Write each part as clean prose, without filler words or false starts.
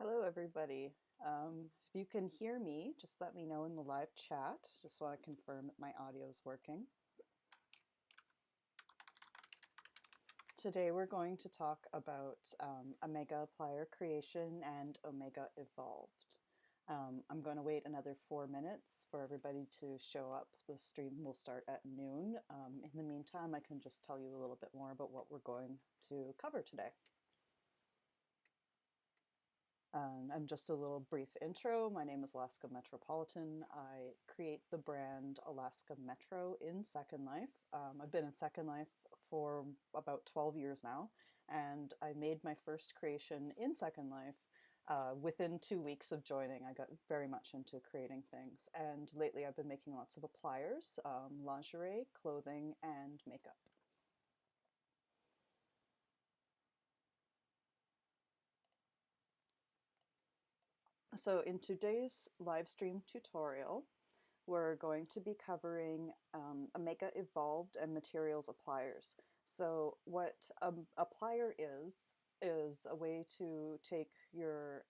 Hello, everybody. If you can hear me, just let me know in the live chat. Just want to confirm that my audio is working. Today we're going to talk about Omega applier creation and Omega evolved. I'm going to wait another 4 minutes for everybody to show up. The stream will start at noon. In the meantime, I can just tell you a little bit more about what we're going to cover today. And just a little brief intro. My name is Alaska Metropolitan. I create the brand Alaska Metro in Second Life. I've been in Second Life for about 12 years now, and I made my first creation in Second Life within 2 weeks of joining. I got very much into creating things, and lately I've been making lots of appliers, lingerie, clothing, and makeup. So in today's live stream tutorial, we're going to be covering Omega Evolved and Materials Appliers. So what applier is a way to take your,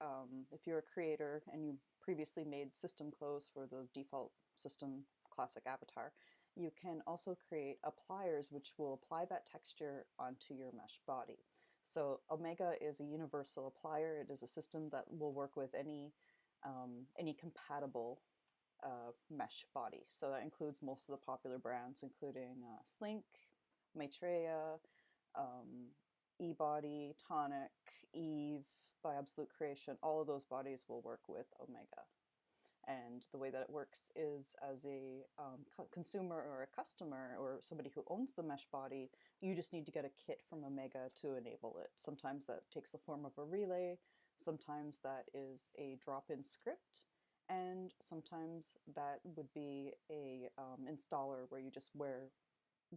if you're a creator and you previously made system clothes for the default system classic avatar, you can also create appliers which will apply that texture onto your mesh body. So Omega is a universal applier. It is a system that will work with any compatible mesh body. So that includes most of the popular brands, including Slink, Maitreya, eBody, Tonic, Eve, by Absolute Creation. All of those bodies will work with Omega. And the way that it works is as a consumer or a customer or somebody who owns the mesh body, you just need to get a kit from Omega to enable it. Sometimes that takes the form of a relay, sometimes that is a drop-in script, and sometimes that would be a installer where you just wear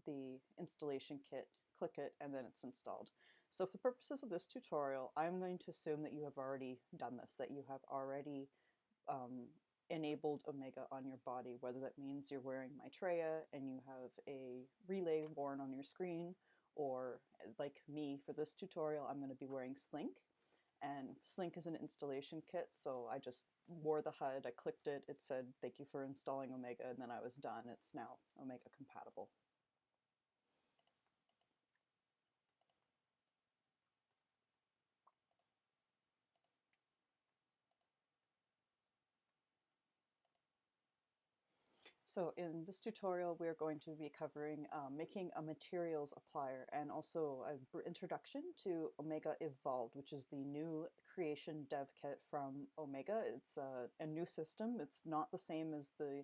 the installation kit, click it, and then it's installed. So for the purposes of this tutorial, I'm going to assume that you have already done this, that you have already enabled Omega on your body, whether that means you're wearing Maitreya and you have a relay worn on your screen, or like me for this tutorial, I'm going to be wearing Slink. And Slink is an installation kit, so I just wore the HUD, I clicked it, it said thank you for installing Omega, and then I was done. It's now Omega compatible. So in this tutorial, we're going to be covering making a materials applier and also an introduction to Omega Evolved, which is the new creation dev kit from Omega. It's a new system. It's not the same as the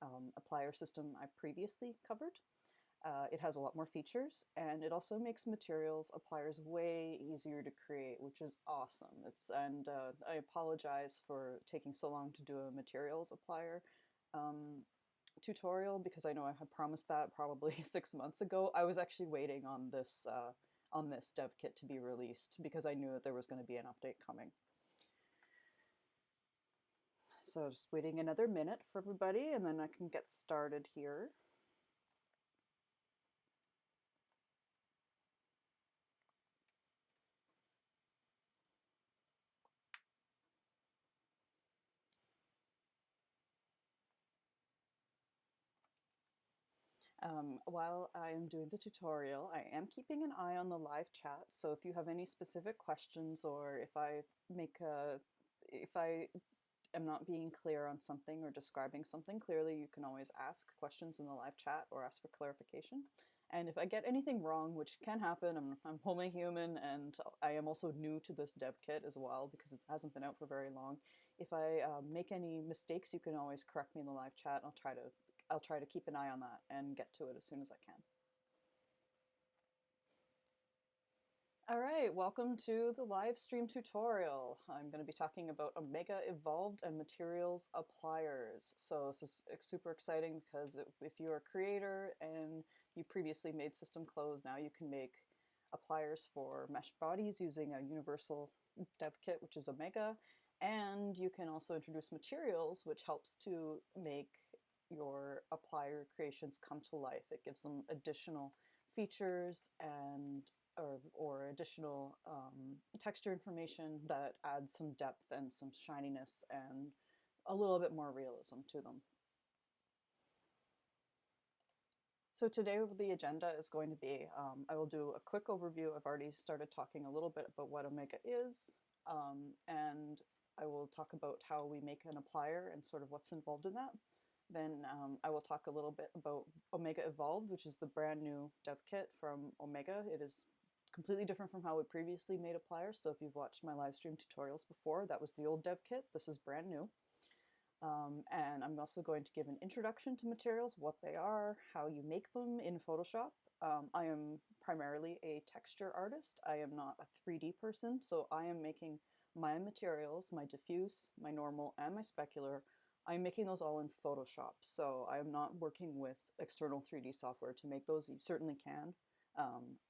applier system I previously covered. It has a lot more features, and it also makes materials appliers way easier to create, which is awesome. I apologize for taking so long to do a materials applier tutorial, because I know I had promised that probably 6 months ago. I was actually waiting on this dev kit to be released because I knew that there was going to be an update coming. So just waiting another minute for everybody, and then I can get started here. While I am doing the tutorial, I am keeping an eye on the live chat, so if you have any specific questions, or if I am not being clear on something or describing something clearly, you can always ask questions in the live chat or ask for clarification. And if I get anything wrong, which can happen, I'm only human, and I am also new to this dev kit as well because it hasn't been out for very long. If I make any mistakes, you can always correct me in the live chat. I'll try to keep an eye on that and get to it as soon as I can. All right, welcome to the live stream tutorial. I'm going to be talking about Omega Evolved and Materials Appliers. So this is super exciting because if you're a creator and you previously made system clothes, now you can make appliers for mesh bodies using a universal dev kit, which is Omega. And you can also introduce materials, which helps to make your applier creations come to life. It gives them additional features and or additional texture information that adds some depth and some shininess and a little bit more realism to them. So today the agenda is going to be, I will do a quick overview. I've already started talking a little bit about what Omega is, and I will talk about how we make an applier and sort of what's involved in that. Then I will talk a little bit about Omega Evolved, which is the brand new dev kit from Omega. It is completely different from how we previously made appliers. So if you've watched my live stream tutorials before, that was the old dev kit. This is brand new. And I'm also going to give an introduction to materials, what they are, how you make them in Photoshop. I am primarily a texture artist. I am not a 3D person, so I am making my materials, my diffuse, my normal, and my specular. I'm making those all in Photoshop, so I am not working with external 3D software to make those. You certainly can.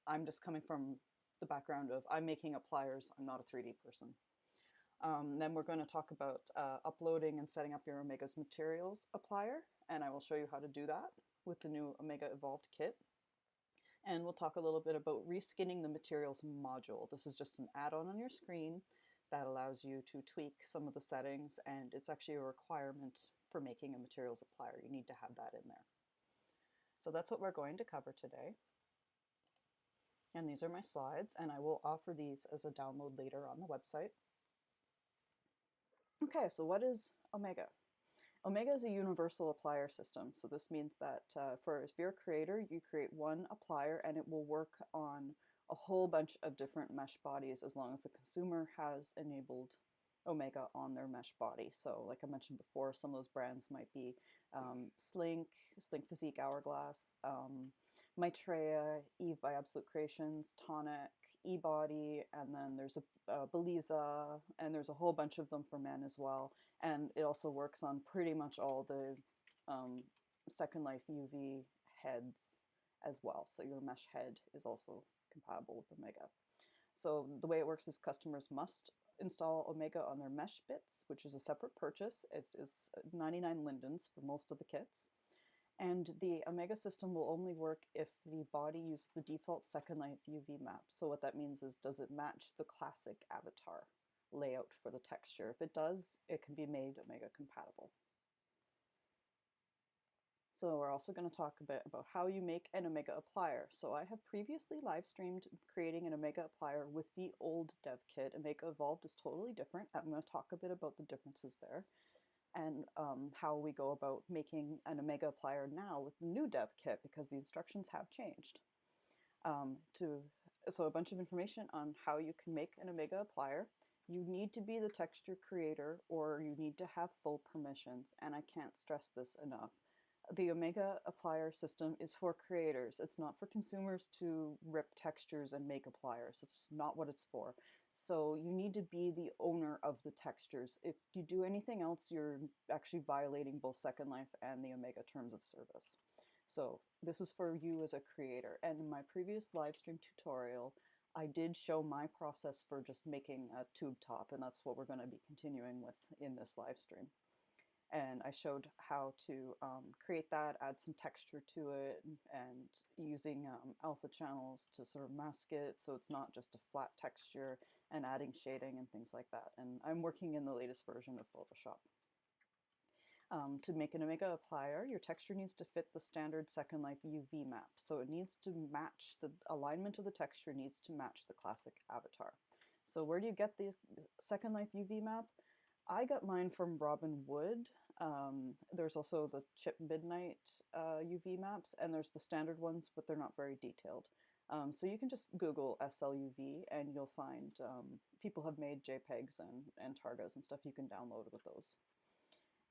I'm just coming from the background of I'm making appliers. I'm not a 3D person. Then we're going to talk about uploading and setting up your Omega's materials applier, and I will show you how to do that with the new Omega Evolved kit. And we'll talk a little bit about reskinning the materials module. This is just an add-on on your screen that allows you to tweak some of the settings, and it's actually a requirement for making a materials applier. You need to have that in there. So that's what we're going to cover today. And these are my slides, and I will offer these as a download later on the website. Okay, so what is Omega? Omega is a universal applier system. So this means that if you're a creator, you create one applier and it will work on a whole bunch of different mesh bodies as long as the consumer has enabled Omega on their mesh body. So like I mentioned before, some of those brands might be Slink Physique Hourglass, Maitreya, Eve by Absolute Creations, Tonic, eBody, and then there's a Beliza, and there's a whole bunch of them for men as well. And it also works on pretty much all the Second Life UV heads as well. So your mesh head is also compatible with Omega. So the way it works is customers must install Omega on their mesh bits, which is a separate purchase. It is 99 lindens for most of the kits. And the Omega system will only work if the body uses the default Second Life UV map. So what that means is, does it match the classic avatar layout for the texture? If it does, it can be made Omega compatible. So we're also going to talk a bit about how you make an Omega applier. So I have previously live streamed creating an Omega applier with the old dev kit. Omega Evolved is totally different. I'm going to talk a bit about the differences there, and how we go about making an Omega applier now with the new dev kit, because the instructions have changed. So a bunch of information on how you can make an Omega applier. You need to be the texture creator, or you need to have full permissions, and I can't stress this enough. The Omega applier system is for creators. It's not for consumers to rip textures and make appliers. It's just not what it's for. So you need to be the owner of the textures. If you do anything else, you're actually violating both Second Life and the Omega terms of service. So this is for you as a creator. And in my previous live stream tutorial, I did show my process for just making a tube top, and that's what we're going to be continuing with in this live stream. And I showed how to create that, add some texture to it, and using alpha channels to sort of mask it so it's not just a flat texture, and adding shading and things like that. And I'm working in the latest version of Photoshop. To make an Omega applier, your texture needs to fit the standard Second Life UV map. So it needs to match, the alignment of the texture needs to match the classic avatar. So where do you get the Second Life UV map? I got mine from Robin Wood. There's also the Chip Midnight UV maps, and there's the standard ones, but they're not very detailed. So you can just Google SLUV and you'll find people have made JPEGs and Targas and stuff you can download with those.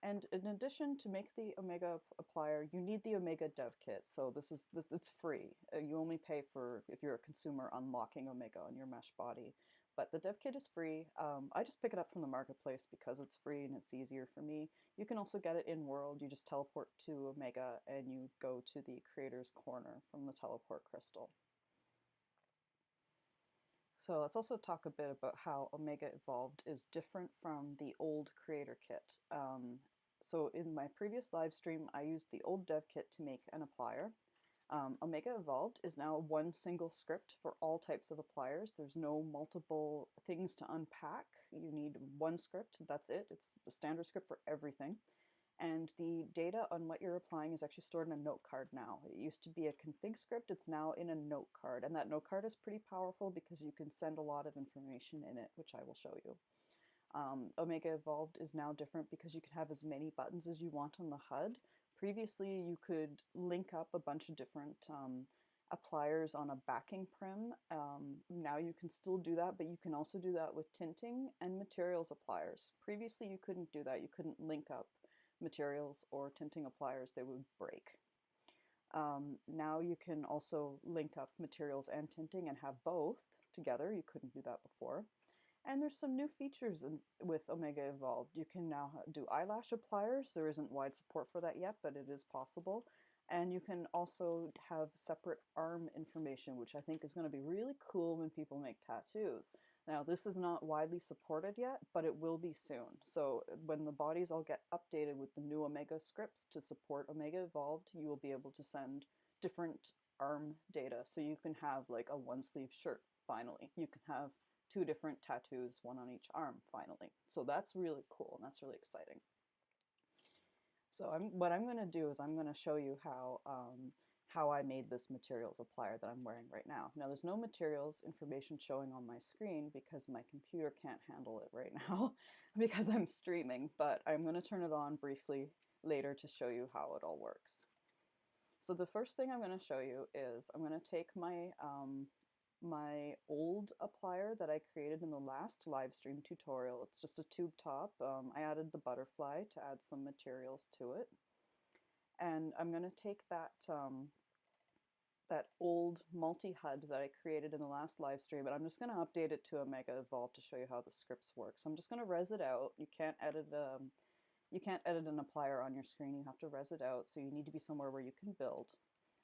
And in addition, to make the Omega applier, you need the Omega dev kit. So it's free. You only pay for, if you're a consumer, unlocking Omega on your mesh body. But the dev kit is free. I just pick it up from the marketplace because it's free and it's easier for me. You can also get it in world. You just teleport to Omega and you go to the creator's corner from the teleport crystal. So let's also talk a bit about how Omega Evolved is different from the old creator kit. So in my previous live stream, I used the old dev kit to make an applier. Omega Evolved is now one single script for all types of appliers. There's no multiple things to unpack. You need one script, that's it. It's a standard script for everything. And the data on what you're applying is actually stored in a note card now. It used to be a config script, it's now in a note card. And that note card is pretty powerful because you can send a lot of information in it, which I will show you. Omega Evolved is now different because you can have as many buttons as you want on the HUD. Previously, you could link up a bunch of different appliers on a backing prim. Now you can still do that, but you can also do that with tinting and materials appliers. Previously, you couldn't do that. You couldn't link up materials or tinting appliers. They would break. Now you can also link up materials and tinting and have both together. You couldn't do that before. And there's some new features with Omega Evolved. You can now do eyelash appliers. There isn't wide support for that yet, but it is possible. And you can also have separate arm information, which I think is going to be really cool when people make tattoos. Now, this is not widely supported yet, but it will be soon. So when the bodies all get updated with the new Omega scripts to support Omega Evolved, you will be able to send different arm data. So you can have like a one-sleeve shirt, finally. You can have 2 different tattoos, one on each arm, finally. So that's really cool, and that's really exciting. So what I'm going to do is I'm going to show you how I made this materials applier that I'm wearing right now. Now there's no materials information showing on my screen because my computer can't handle it right now because I'm streaming, but I'm going to turn it on briefly later to show you how it all works. So the first thing I'm going to show you is I'm going to take my my old applier that I created in the last live stream tutorial. It's just a tube top. I added the butterfly to add some materials to it. And I'm going to take that, that old multi-HUD that I created in the last live stream, and I'm just going to update it to Omega Evolved to show you how the scripts work. So I'm just going to res it out. You can't edit an applier on your screen. You have to res it out, so you need to be somewhere where you can build.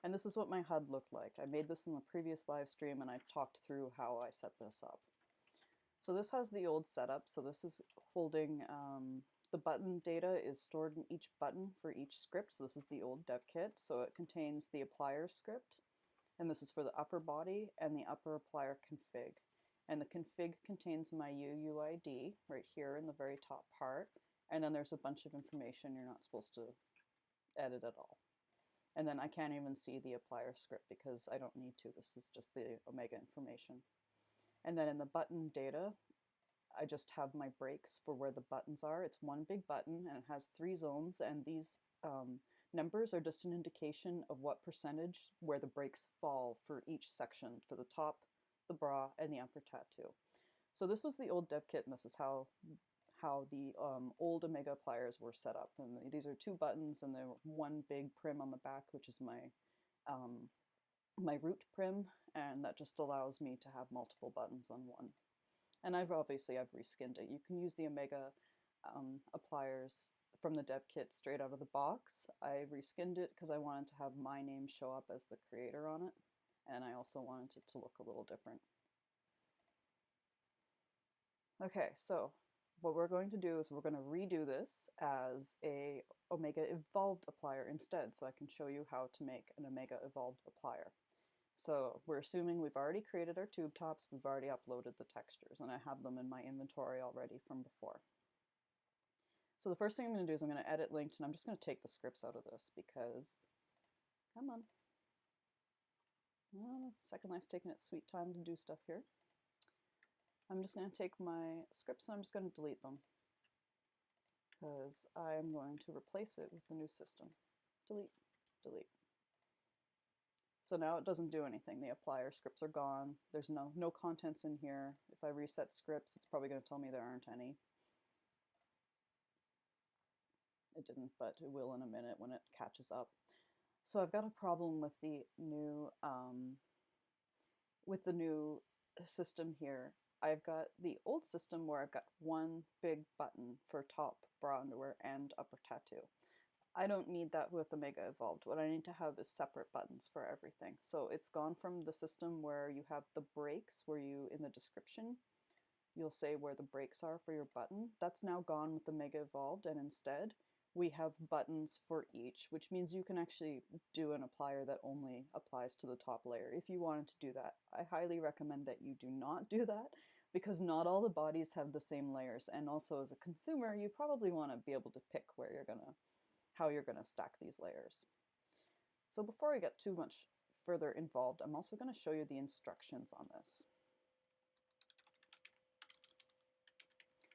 And this is what my HUD looked like. I made this in the previous live stream and I talked through how I set this up. So this has the old setup. So this is holding, the button data is stored in each button for each script. So this is the old dev kit. So it contains the applier script, and this is for the upper body and the upper applier config. And the config contains my UUID right here in the very top part. And then there's a bunch of information you're not supposed to edit at all. And then I can't even see the applier script because I don't need to. This is just the Omega information. And then in the button data, I just have my breaks for where the buttons are. It's one big button and it has 3 zones, and these numbers are just an indication of what percentage where the breaks fall for each section, for the top, the bra, and the upper tattoo. So this was the old dev kit, and this is how the old Omega appliers were set up. And these are 2 buttons and then one big prim on the back, which is my my root prim, and that just allows me to have multiple buttons on one. And I've reskinned it. You can use the Omega appliers from the dev kit straight out of the box. I reskinned it because I wanted to have my name show up as the creator on it, and I also wanted it to look a little different. Okay, so what we're going to do is we're going to redo this as a Omega Evolved applier instead, so I can show you how to make an Omega Evolved applier. So we're assuming we've already created our tube tops, we've already uploaded the textures, and I have them in my inventory already from before. So the first thing I'm going to do is I'm going to edit linked, and I'm just going to take the scripts out of this because, come on. Well, Second Life's taking its sweet time to do stuff here. I'm just going to take my scripts and I'm just going to delete them because I'm going to replace it with the new system. Delete, delete. So now it doesn't do anything. The applier scripts are gone. There's no contents in here. If I reset scripts, it's probably going to tell me there aren't any. It didn't, but it will in a minute when it catches up. So I've got a problem with the new system here. I've got the old system where I've got one big button for top, bra, underwear, and upper tattoo. I don't need that with Omega Evolved. What I need to have is separate buttons for everything. So it's gone from the system where you have the breaks, where you, in the description, you'll say where the breaks are for your button. That's now gone with Omega Evolved, and instead we have buttons for each, which means you can actually do an applier that only applies to the top layer. If you wanted to do that, I highly recommend that you do not do that, because not all the bodies have the same layers. And also as a consumer, you probably want to be able to pick where you're gonna, how you're gonna stack these layers. So before I get too much further involved, I'm also going to show you the instructions on this.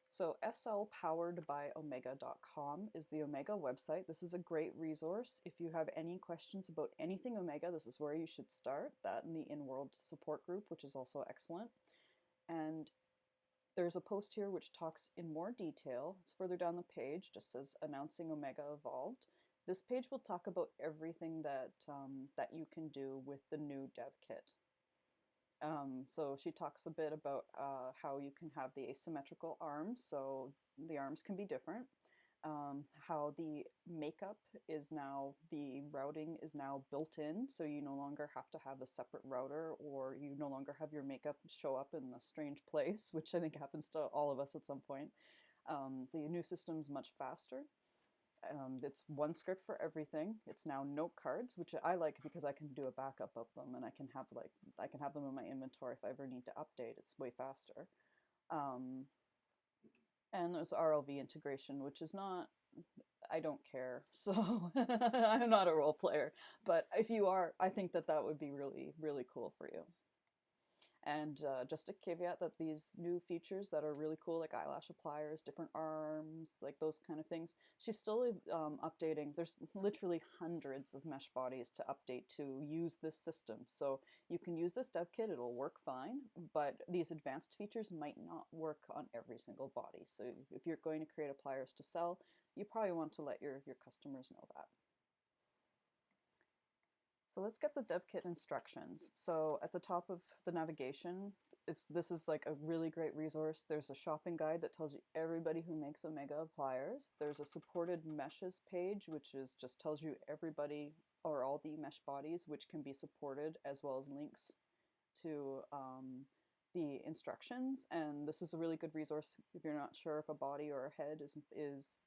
So slpoweredbyomega.com is the Omega website. This is a great resource. If you have any questions about anything Omega, this is where you should start. That and the in-world support group, which is also excellent. And there's a post here which talks in more detail. It's further down the page, just says announcing Omega Evolved. This page will talk about everything that that you can do with the new dev kit. So she talks a bit about how you can have the asymmetrical arms, so the arms can be different. How the makeup is now, the routing is now built in, so you no longer have to have a separate router, or you no longer have your makeup show up in a strange place, which I think happens to all of us at some point. The new system's much faster. It's one script for everything. It's now note cards, which I like because I can do a backup of them, and I can have them in my inventory if I ever need to update. It's way faster. And there's RLV integration, which is not, I don't care. So I'm not a role player, but if you are, I think that that would be really, really cool for you. And just a caveat that these new features that are really cool, like eyelash appliers, different arms, like those kind of things, she's still updating. There's literally hundreds of mesh bodies to update to use this system. So you can use this dev kit, it'll work fine, but these advanced features might not work on every single body. So if you're going to create appliers to sell, you probably want to let your customers know that. So let's get the dev kit instructions. So at the top of the navigation, this is like a really great resource. There's a shopping guide that tells you everybody who makes Omega appliers. There's a supported meshes page, which is just tells you everybody or all the mesh bodies which can be supported, as well as links to the instructions. And this is a really good resource if you're not sure if a body or a head is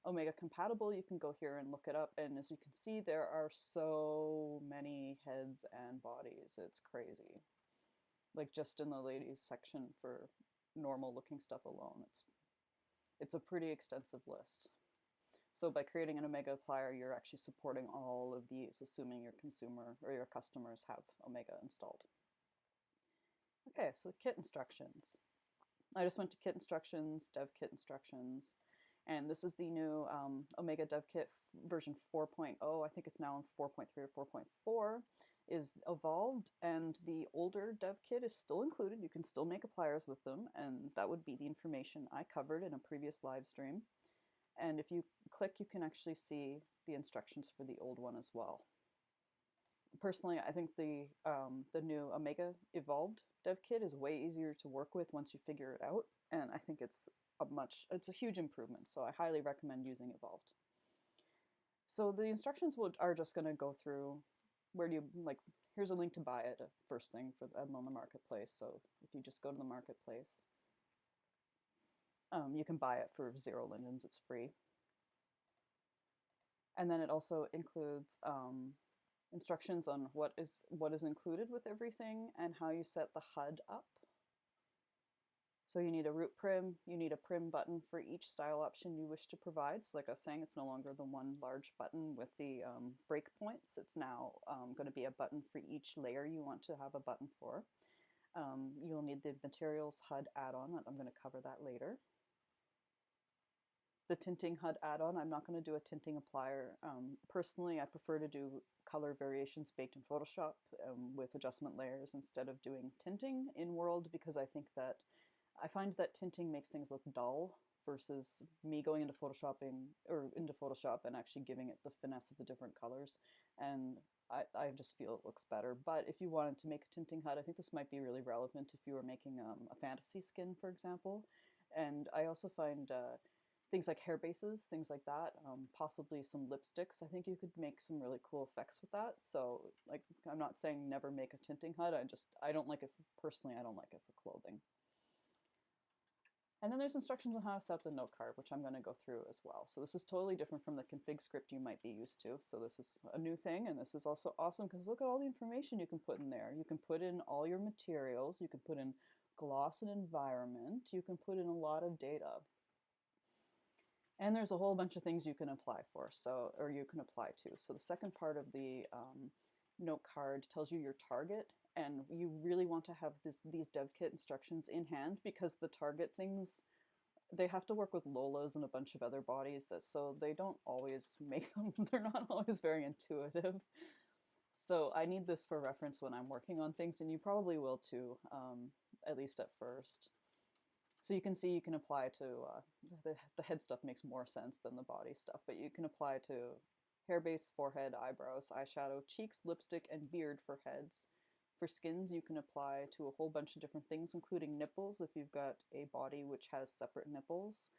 Omega compatible. You can go here and look it up, and as you can see, there are so many heads and bodies. It's crazy. Like just in the ladies section for normal looking stuff alone, it's a pretty extensive list. So by creating an Omega applier, you're actually supporting all of these, assuming your consumer or your customers have Omega installed. Okay, so kit instructions. I just went to kit instructions, dev kit instructions. And this is the new Omega Dev Kit version 4.0. I think it's now in 4.3 or 4.4 is evolved, and the older dev kit is still included. You can still make appliers with them, and that would be the information I covered in a previous live stream. And if you click, you can actually see the instructions for the old one as well. Personally, I think the new Omega Evolved dev kit is way easier to work with once you figure it out, and I think it's a huge improvement, so I highly recommend using Evolved. So the instructions are just going to go through where do you, like, here's a link to buy it, first thing for on the marketplace. So if you just go to the marketplace, you can buy it for 0 lindens, it's free. And then it also includes instructions on what is included with everything and how you set the HUD up. So you need a root prim, you need a prim button for each style option you wish to provide. So like I was saying, it's no longer the one large button with the breakpoints. It's now going to be a button for each layer you want to have a button for. You'll need the materials HUD add-on. I'm going to cover that later. The tinting HUD add-on, I'm not going to do a tinting applier. Personally, I prefer to do color variations baked in Photoshop with adjustment layers instead of doing tinting in World, because I think that I find that tinting makes things look dull versus me going into Photoshop and actually giving it the finesse of the different colors. And I just feel it looks better. But if you wanted to make a tinting HUD, I think this might be really relevant if you were making a fantasy skin, for example. And I also find things like hair bases, things like that, possibly some lipsticks. I think you could make some really cool effects with that. So, like, I'm not saying never make a tinting HUD. I don't like it personally. I don't like it for clothing. And then there's instructions on how to set up the note card, which I'm going to go through as well. So this is totally different from the config script you might be used to. So this is a new thing, and this is also awesome because look at all the information you can put in there. You can put in all your materials, you can put in gloss and environment, you can put in a lot of data. And there's a whole bunch of things you can apply for, or you can apply to. So the second part of the note card tells you your target, and you really want to have these dev kit instructions in hand because the target things, they have to work with Lolas and a bunch of other bodies, so they don't always make them, they're not always very intuitive. So I need this for reference when I'm working on things, and you probably will too, at least at first. So you can see you can apply to, the head stuff makes more sense than the body stuff, but you can apply to hair base, forehead, eyebrows, eyeshadow, cheeks, lipstick, and beard for heads. For skins, you can apply to a whole bunch of different things, including nipples, if you've got a body which has separate nipples.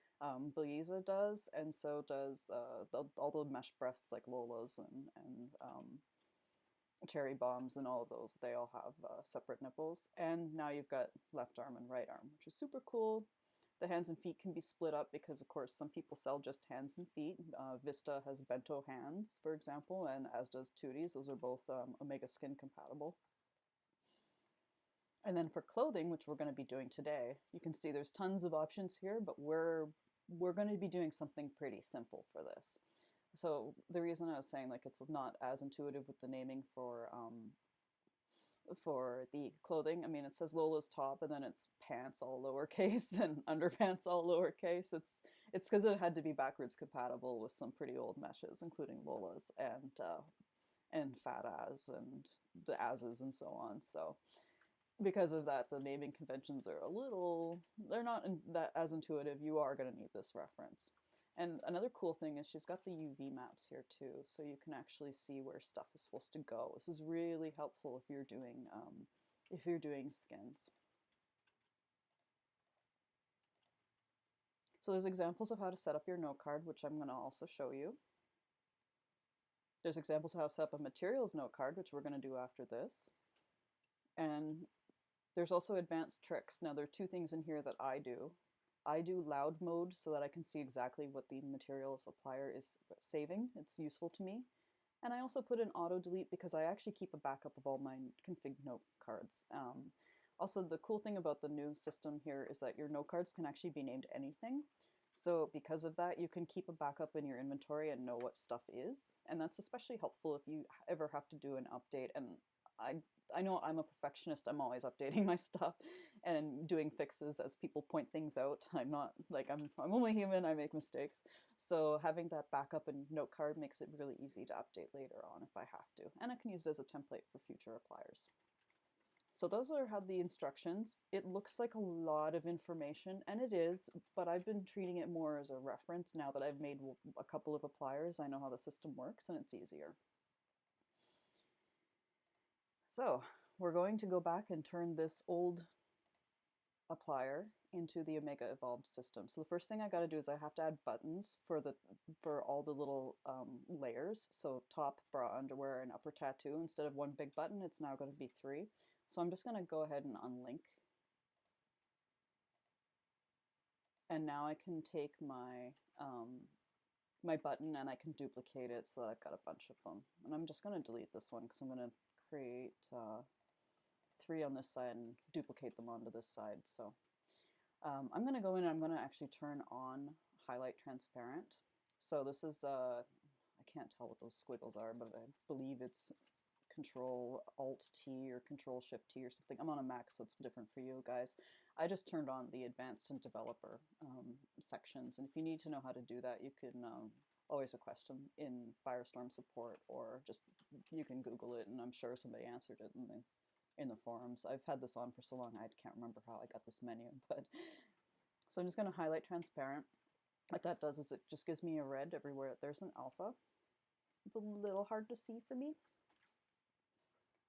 Beliza does, and so does all the mesh breasts like Lola's and cherry bombs and all of those. They all have separate nipples. And now you've got left arm and right arm, which is super cool. The hands and feet can be split up because, of course, some people sell just hands and feet. Vista has bento hands, for example, and as does Tooties. Those are both Omega Skin compatible. And then for clothing, which we're going to be doing today, you can see there's tons of options here, but we're going to be doing something pretty simple for this. So the reason I was saying like it's not as intuitive with the naming for the clothing, I mean, it says Lola's top and then it's pants all lowercase and underpants all lowercase. It's because it had to be backwards compatible with some pretty old meshes, including Lola's and Fat As and the As's and so on. So because of that, the naming conventions are they're not that as intuitive. You are going to need this reference. And another cool thing is she's got the UV maps here too, so you can actually see where stuff is supposed to go. This is really helpful if you're doing skins. So there's examples of how to set up your note card, which I'm going to also show you. There's examples of how to set up a materials note card, which we're going to do after this. And there's also advanced tricks. Now there are two things in here that I do. I do loud mode so that I can see exactly what the materials applier is saving. It's useful to me. And I also put in auto delete because I actually keep a backup of all my config note cards. Also, the cool thing about the new system here is that your note cards can actually be named anything. So because of that, you can keep a backup in your inventory and know what stuff is. And that's especially helpful if you ever have to do an update. And I know I'm a perfectionist. I'm always updating my stuff and doing fixes as people point things out. I'm not like I'm only human. I make mistakes. So having that backup and note card makes it really easy to update later on if I have to. And I can use it as a template for future appliers. So those are how the instructions. It looks like a lot of information, and it is, but I've been treating it more as a reference now that I've made a couple of appliers. I know how the system works and it's easier. So we're going to go back and turn this old applier into the Omega Evolved system. So the first thing I got to do is I have to add buttons for all the little layers. So top, bra, underwear, and upper tattoo. Instead of one big button, it's now going to be 3. So I'm just going to go ahead and unlink. And now I can take my my button and I can duplicate it so that I've got a bunch of them. And I'm just going to delete this one because I'm going to create 3 on this side and duplicate them onto this side. So I'm going to go in and I'm going to actually turn on highlight transparent. So this is, I can't tell what those squiggles are, but I believe it's Control Alt T or Control Shift T or something. I'm on a Mac, so it's different for you guys. I just turned on the advanced and developer sections. And if you need to know how to do that, you can always request them in Firestorm support, or just you can Google it, and I'm sure somebody answered it in the forums. I've had this on for so long I can't remember how I got this menu, but so I'm just going to highlight transparent. What that does is it just gives me a red everywhere there's an alpha. It's a little hard to see for me,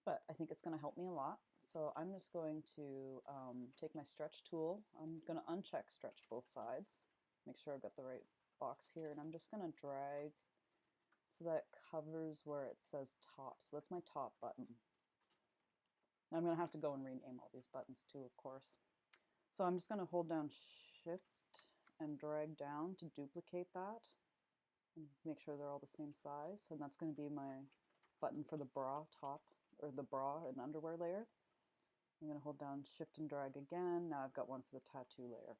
but I think it's going to help me a lot. So I'm just going to take my stretch tool. I'm going to uncheck stretch both sides, make sure I've got the right box here, and I'm just going to drag so that it covers where it says top. So that's my top button. I'm going to have to go and rename all these buttons too, of course. So I'm just going to hold down shift and drag down to duplicate that and make sure they're all the same size. And that's going to be my button for the bra top, or the bra and underwear layer. I'm going to hold down shift and drag again. Now I've got one for the tattoo layer.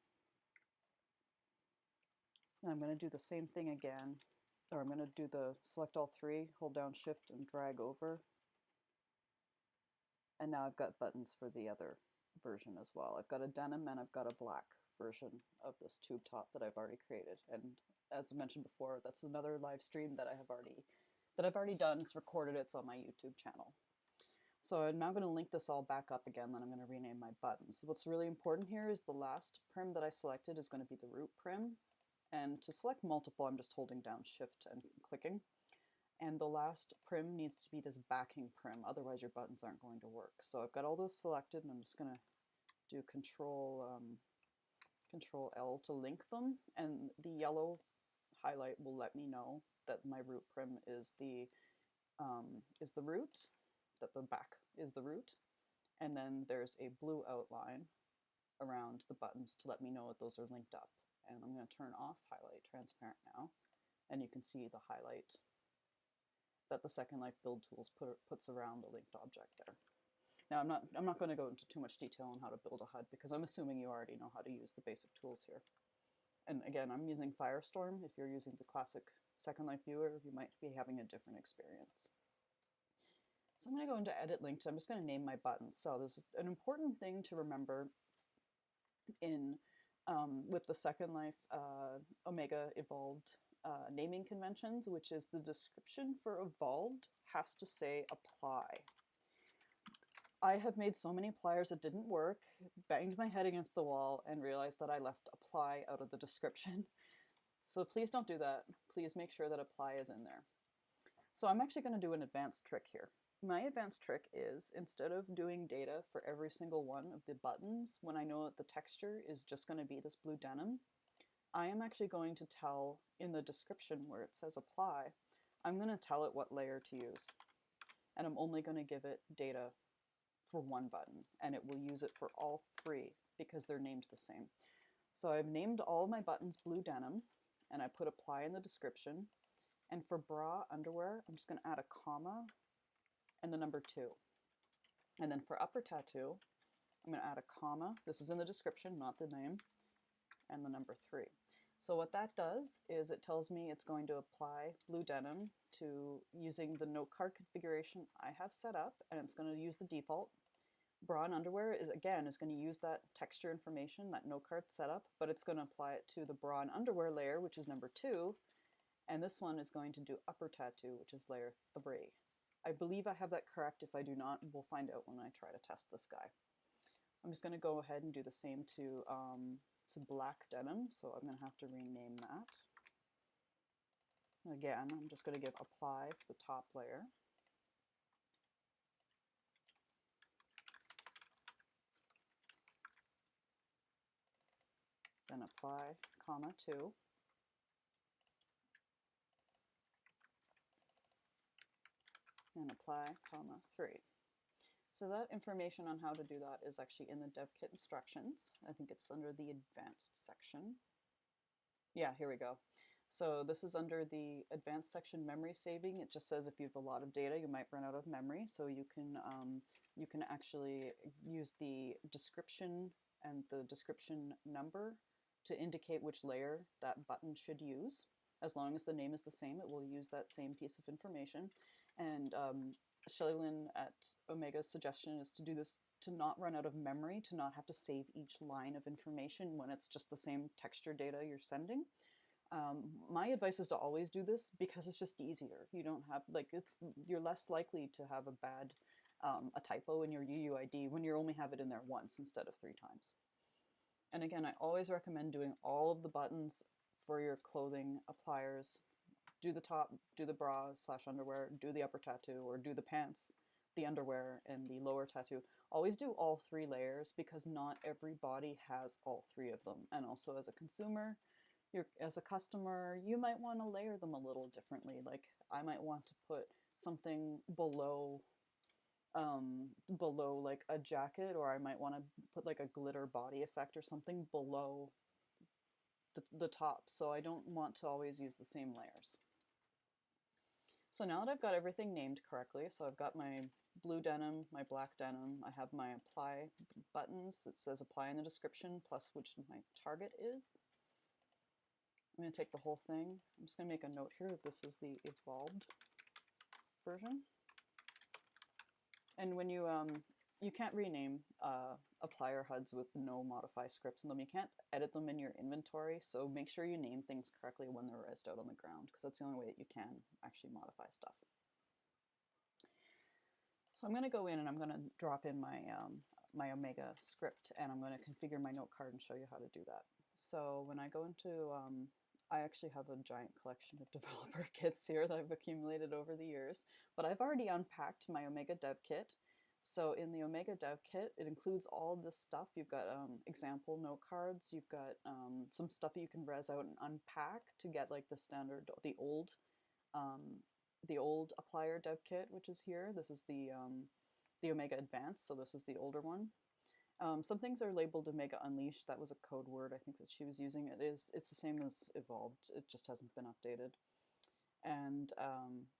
And I'm going to do the same thing again, or I'm going to do the select all three, hold down shift and drag over. And now I've got buttons for the other version as well. I've got a denim and I've got a black version of this tube top that I've already created. And as I mentioned before, that's another live stream that I've already done. It's recorded, it's on my YouTube channel. So I'm now going to link this all back up again, then I'm going to rename my buttons. What's really important here is the last prim that I selected is going to be the root prim. And to select multiple, I'm just holding down shift and clicking. And the last prim needs to be this backing prim, otherwise your buttons aren't going to work. So I've got all those selected, and I'm just going to do Control L to link them, and the yellow highlight will let me know that my root prim is the root, that the back is the root, and then there's a blue outline around the buttons to let me know that those are linked up. And I'm going to turn off highlight transparent now, and you can see the highlight that the Second Life build tools puts around the linked object there. Now I'm not going to go into too much detail on how to build a HUD because I'm assuming you already know how to use the basic tools here. And again, I'm using Firestorm. If you're using the classic Second Life viewer, you might be having a different experience. So I'm going to go into Edit Linked. I'm just going to name my buttons. So there's an important thing to remember in with the Second Life Omega Evolved naming conventions, which is the description for Evolved has to say apply. I have made so many appliers that didn't work, banged my head against the wall, and realized that I left apply out of the description. So please don't do that. Please make sure that apply is in there. So I'm actually going to do an advanced trick here. My advanced trick is, instead of doing data for every single one of the buttons, when I know that the texture is just going to be this blue denim, I am actually going to tell in the description where it says apply, I'm going to tell it what layer to use. And I'm only going to give it data for one button, and it will use it for all three because they're named the same. So I've named all of my buttons blue denim, and I put apply in the description. And for bra underwear, I'm just going to add a comma and the number 2. And then for upper tattoo, I'm going to add a comma. This is in the description, not the name, and the number 3. So what that does is it tells me it's going to apply blue denim to using the notecard configuration I have set up, and it's going to use the default. Bra and underwear is going to use that texture information, that notecard setup, but it's going to apply it to the bra and underwear layer, which is number 2, and this one is going to do upper tattoo, which is layer 3. I believe I have that correct. If I do not, we'll find out when I try to test this guy. I'm just going to go ahead and do the same to black denim, so I'm going to have to rename that. Again, I'm just going to give apply for the top layer. Then apply, comma 2. And apply, comma 3. So that information on how to do that is actually in the dev kit instructions. I think it's under the advanced section. Yeah, here we go. So this is under the advanced section, memory saving. It just says if you have a lot of data, you might run out of memory. So you can actually use the description and the description number to indicate which layer that button should use. As long as the name is the same, it will use that same piece of information. And Shelley-Lynn at Omega's suggestion is to do this to not run out of memory, to not have to save each line of information when it's just the same texture data you're sending. My advice is to always do this because it's just easier. You don't have, you're less likely to have a bad, a typo in your UUID when you only have it in there once instead of 3 times. And again, I always recommend doing all of the buttons for your clothing appliers. Do the top, do the bra / underwear, do the upper tattoo, or do the pants, the underwear, and the lower tattoo. Always do all 3 layers because not every body has all 3 of them. And also as a consumer, as a customer, you might want to layer them a little differently. Like I might want to put something below like a jacket, or I might want to put like a glitter body effect or something below the top, so I don't want to always use the same layers. So now that I've got everything named correctly, so I've got my blue denim, my black denim, I have my apply buttons. It says apply in the description plus which my target is. I'm going to take the whole thing. I'm just going to make a note here that this is the evolved version. And when you can't rename applier HUDs with no modify scripts in them. You can't edit them in your inventory, so make sure you name things correctly when they're rezzed out on the ground, because that's the only way that you can actually modify stuff. So I'm going to go in and I'm going to drop in my, my Omega script, and I'm going to configure my note card and show you how to do that. So when I go into, I actually have a giant collection of developer kits here that I've accumulated over the years, but I've already unpacked my Omega Dev Kit. So in the Omega Dev Kit, it includes all of this stuff. You've got example note cards, you've got some stuff that you can res out and unpack to get like the standard, the old applier dev kit, which is here. This is the Omega Advanced, so this is the older one. Some things are labeled Omega Unleashed. That was a code word I think that she was using. It's the same as Evolved. It just hasn't been updated. And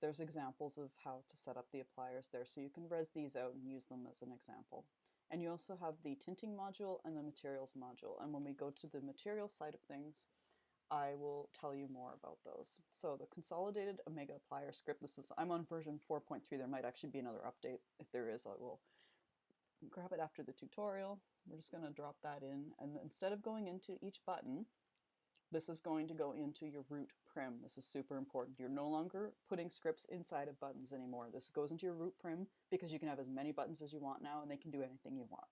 there's examples of how to set up the appliers there, so you can res these out and use them as an example. And you also have the tinting module and the materials module. And when we go to the materials side of things, I will tell you more about those. So the consolidated Omega applier script, I'm on version 4.3. There might actually be another update. If there is, I will grab it after the tutorial. We're just going to drop that in, and instead of going into each button, this is going to go into your root prim. This is super important. You're no longer putting scripts inside of buttons anymore. This goes into your root prim because you can have as many buttons as you want now, and they can do anything you want.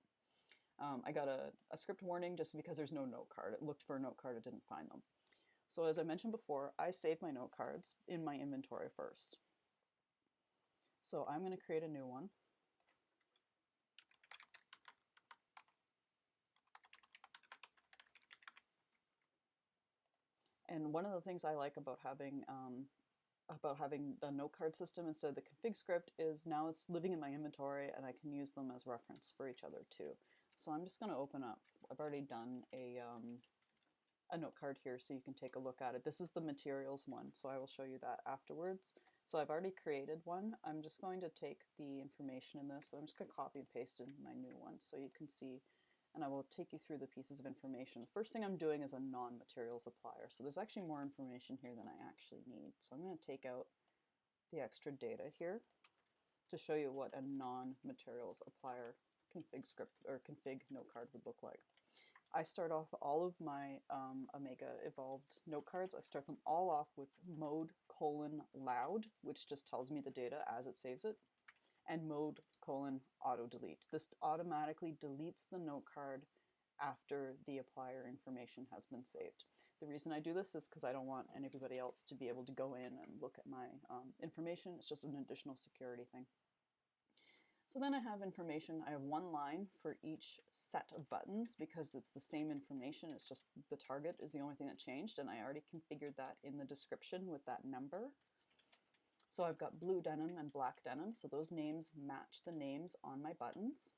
I got a script warning just because there's no note card. It looked for a note card, it didn't find them. So as I mentioned before, I save my note cards in my inventory first. So I'm going to create a new one. And one of the things I like about having the note card system instead of the config script is now it's living in my inventory and I can use them as reference for each other too. So I'm just going to open up. I've already done a note card here so you can take a look at it. This is the materials one, so I will show you that afterwards. So I've already created one. I'm just going to take the information in this. So I'm just going to copy and paste it into my new one so you can see, and I will take you through the pieces of information. The first thing I'm doing is a non-materials applier. So there's actually more information here than I actually need. So I'm going to take out the extra data here to show you what a non-materials applier config script or config note card would look like. I start off all of my Omega Evolved note cards. I start them all off with mode:loud, which just tells me the data as it saves it, and mode:auto delete. This automatically deletes the note card after the applier information has been saved. The reason I do this is because I don't want anybody else to be able to go in and look at my information. It's just an additional security thing. So then I have information. I have one line for each set of buttons because it's the same information. It's just the target is the only thing that changed, and I already configured that in the description with that number. So I've got blue denim and black denim, so those names match the names on my buttons.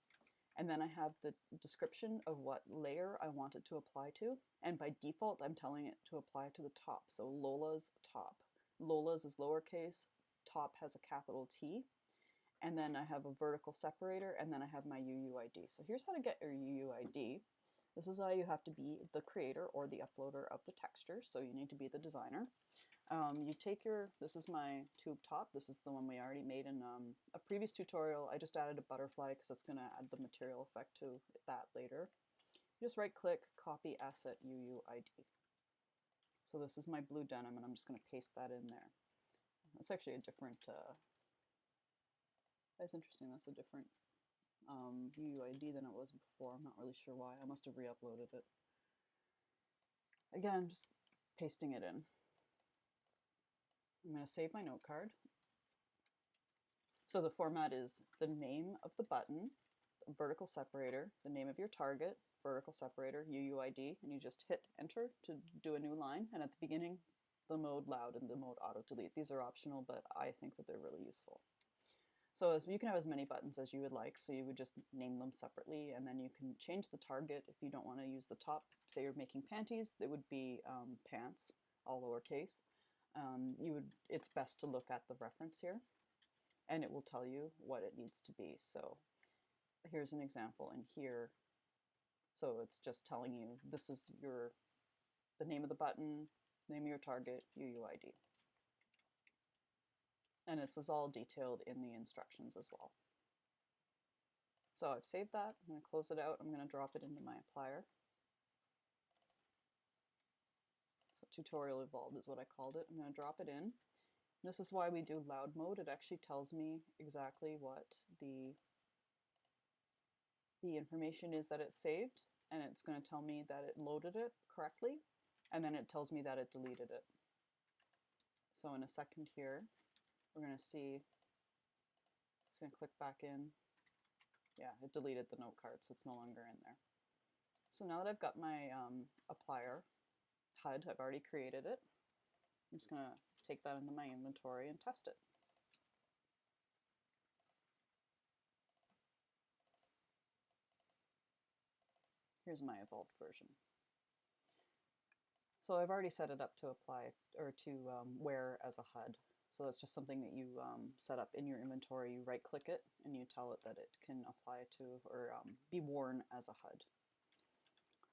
And then I have the description of what layer I want it to apply to, and by default I'm telling it to apply to the top. So Lola's top. Lola's is lowercase, top has a capital T. And then I have a vertical separator, and then I have my UUID. So here's how to get your UUID. This is how you have to be the creator or the uploader of the texture, so you need to be the designer. You take this is my tube top. This is the one we already made in a previous tutorial. I just added a butterfly because it's going to add the material effect to that later. You just right click, copy asset UUID. So this is my blue denim, and I'm just going to paste that in there. That's actually a different... That's interesting. That's a different UUID than it was before. I'm not really sure why. I must have re-uploaded it. Again, just pasting it in. I'm going to save my note card. So the format is the name of the button, the vertical separator, the name of your target, vertical separator, UUID, and you just hit enter to do a new line. And at the beginning, the mode loud and the mode auto delete. These are optional, but I think that they're really useful. So you can have as many buttons as you would like, so you would just name them separately, and then you can change the target if you don't want to use the top. Say you're making panties, it would be pants, all lowercase. It's best to look at the reference here, and it will tell you what it needs to be. So here's an example in here. So it's just telling you this is the name of the button, name of your target, UUID. And this is all detailed in the instructions as well. So I've saved that. I'm going to close it out. I'm going to drop it into my applier. So tutorial evolved is what I called it. I'm going to drop it in. This is why we do loud mode. It actually tells me exactly what the information is that it saved, and it's going to tell me that it loaded it correctly, and then it tells me that it deleted it. So in a second here, we're going to see, just going to click back in. Yeah, it deleted the note card, so it's no longer in there. So now that I've got my applier HUD, I've already created it. I'm just going to take that into my inventory and test it. Here's my evolved version. So I've already set it up to apply or to wear as a HUD. So that's just something that you set up in your inventory. You right click it and you tell it that it can apply to or be worn as a HUD.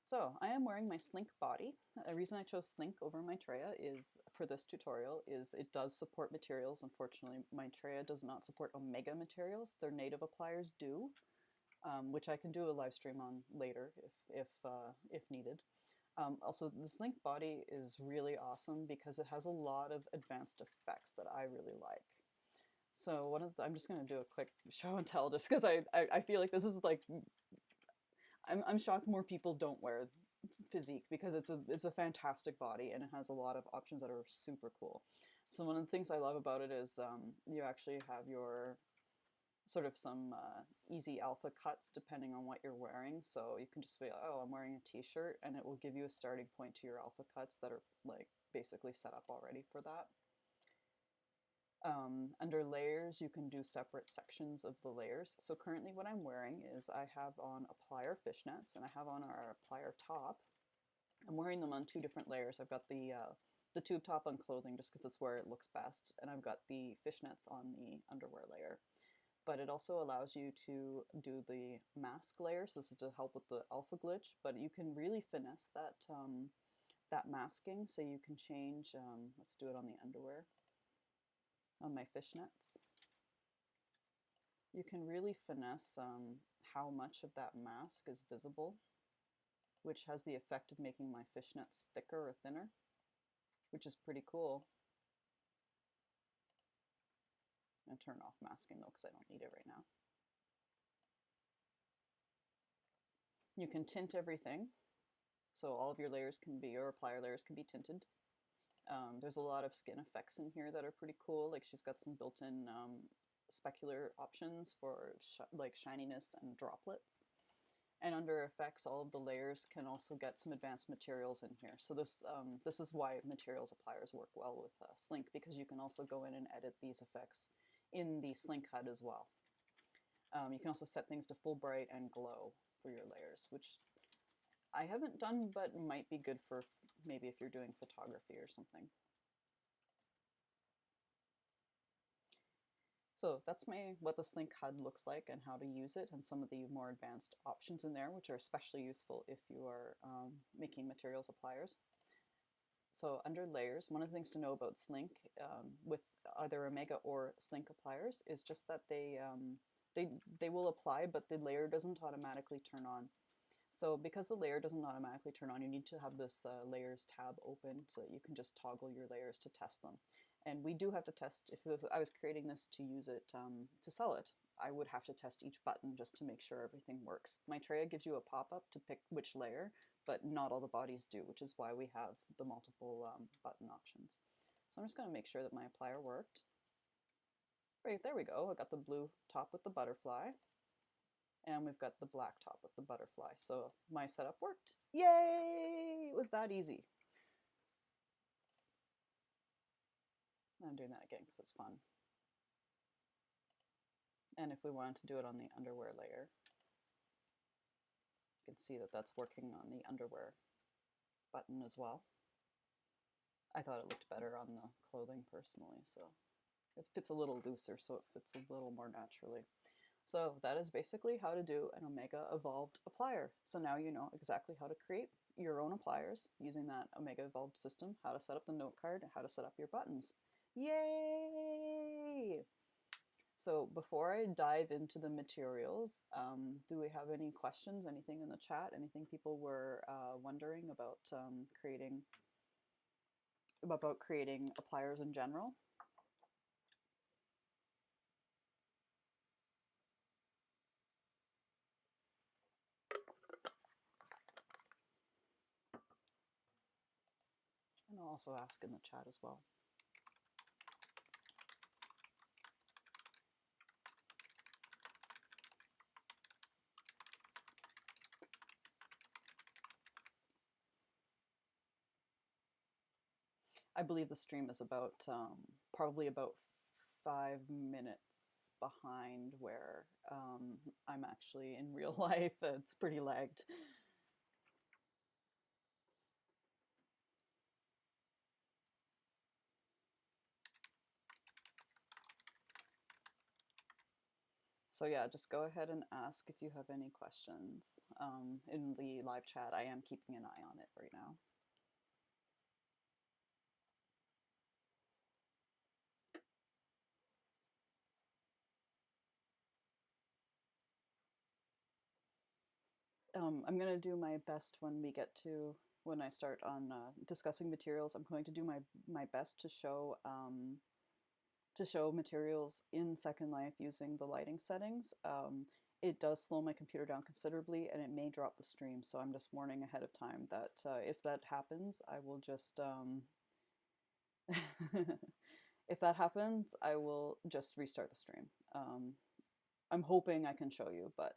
So I am wearing my Slink body. The reason I chose Slink over Maitreya is for this tutorial is it does support materials. Unfortunately, Maitreya does not support Omega materials. Their native appliers do, which I can do a live stream on later if needed. Also, the Slink body is really awesome because it has a lot of advanced effects that I really like. So I'm just going to do a quick show and tell just because I feel like this is like, I'm shocked more people don't wear Physique because it's a fantastic body and it has a lot of options that are super cool. So one of the things I love about it is you actually have your sort of some easy alpha cuts depending on what you're wearing. So you can just be like, oh, I'm wearing a t-shirt, and it will give you a starting point to your alpha cuts that are like basically set up already for that. Under layers, you can do separate sections of the layers. So currently what I'm wearing is I have on applier fishnets and I have on our applier top. I'm wearing them on two different layers. I've got the tube top on clothing just because it's where it looks best, and I've got the fishnets on the underwear layer. But it also allows you to do the mask layer. So this is to help with the alpha glitch, but you can really finesse that, that masking. So you can change, let's do it on the underwear, on my fishnets. You can really finesse how much of that mask is visible, which has the effect of making my fishnets thicker or thinner, which is pretty cool. I'm going to turn off masking though because I don't need it right now. You can tint everything. So all of your layers can be, or applier layers can be tinted. There's a lot of skin effects in here that are pretty cool. Like she's got some built-in specular options for like shininess and droplets. And under effects, all of the layers can also get some advanced materials in here. So this is why materials appliers work well with Slink, because you can also go in and edit these effects in the Slink HUD as well. You can also set things to full bright and glow for your layers, which I haven't done, but might be good for maybe if you're doing photography or something. So that's what the Slink HUD looks like and how to use it, and some of the more advanced options in there, which are especially useful if you are making materials appliers. So under layers, one of the things to know about Slink with either Omega or Slink appliers is just that they will apply, but the layer doesn't automatically turn on. So because the layer doesn't automatically turn on, you need to have this layers tab open so that you can just toggle your layers to test them. And we do have to test, if I was creating this to use it, to sell it, I would have to test each button just to make sure everything works. Maitreya gives you a pop-up to pick which layer, but not all the bodies do, which is why we have the multiple button options. So I'm just going to make sure that my applier worked. Right, there we go. I got the blue top with the butterfly, and we've got the black top with the butterfly. So my setup worked. Yay! It was that easy. I'm doing that again because it's fun. And if we wanted to do it on the underwear layer, you can see that that's working on the underwear button as well. I thought it looked better on the clothing personally, so it fits a little looser, so it fits a little more naturally. So that is basically how to do an Omega Evolved applier. So now you know exactly how to create your own appliers using that Omega Evolved system, how to set up the note card, how to set up your buttons. Yay! So before I dive into the materials, do we have any questions, anything in the chat, anything people were wondering about creating appliers in general? And I'll also ask in the chat as well. I believe the stream is about probably about 5 minutes behind where I'm actually in real life. It's pretty lagged. So yeah, just go ahead and ask if you have any questions. In the live chat, I am keeping an eye on it right now. I'm going to do my best when I start on discussing materials. I'm going to do my best to show materials in Second Life using the lighting settings. It does slow my computer down considerably, and it may drop the stream, so I'm just warning ahead of time that if that happens, I will just if that happens, I will just restart the stream. I'm hoping I can show you, but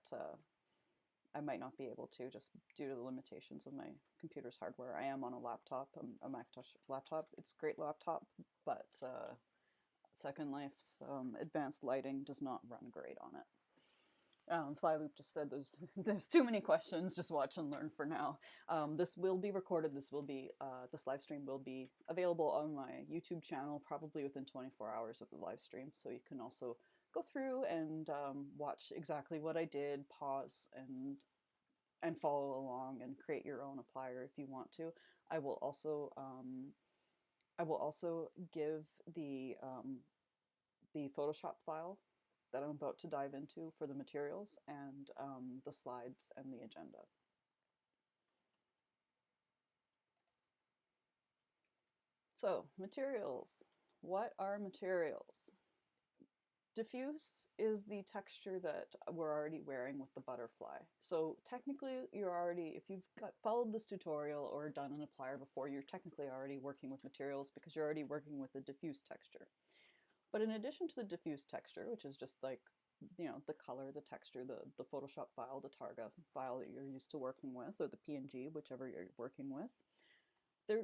I might not be able to just due to the limitations of my computer's hardware. I am on a laptop, a Macintosh laptop. It's a great laptop, but Second Life's advanced lighting does not run great on it. Flyloop just said there's too many questions. Just watch and learn for now. This will be recorded. This live stream will be available on my YouTube channel probably within 24 hours of the live stream. So you can also go through and watch exactly what I did, pause and follow along and create your own applier if you want to. I will also give the Photoshop file that I'm about to dive into for the materials and the slides and the agenda. So, materials. What are materials? Diffuse is the texture that we're already wearing with the butterfly. So technically, if you've followed this tutorial or done an applier before, you're technically already working with materials because you're already working with the diffuse texture. But in addition to the diffuse texture, which is just like, the color, the texture, the Photoshop file, the Targa file that you're used to working with, or the PNG, whichever you're working with,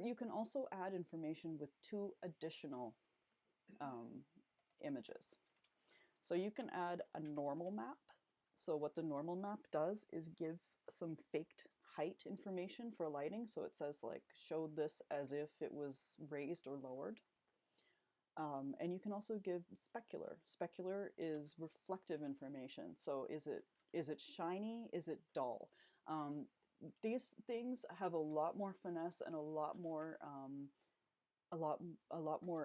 you can also add information with 2 additional images. So you can add a normal map. So what the normal map does is give some faked height information for lighting. So it says like, show this as if it was raised or lowered. And you can also give specular. Specular is reflective information. So is it shiny? Is it dull? These things have a lot more finesse and a lot more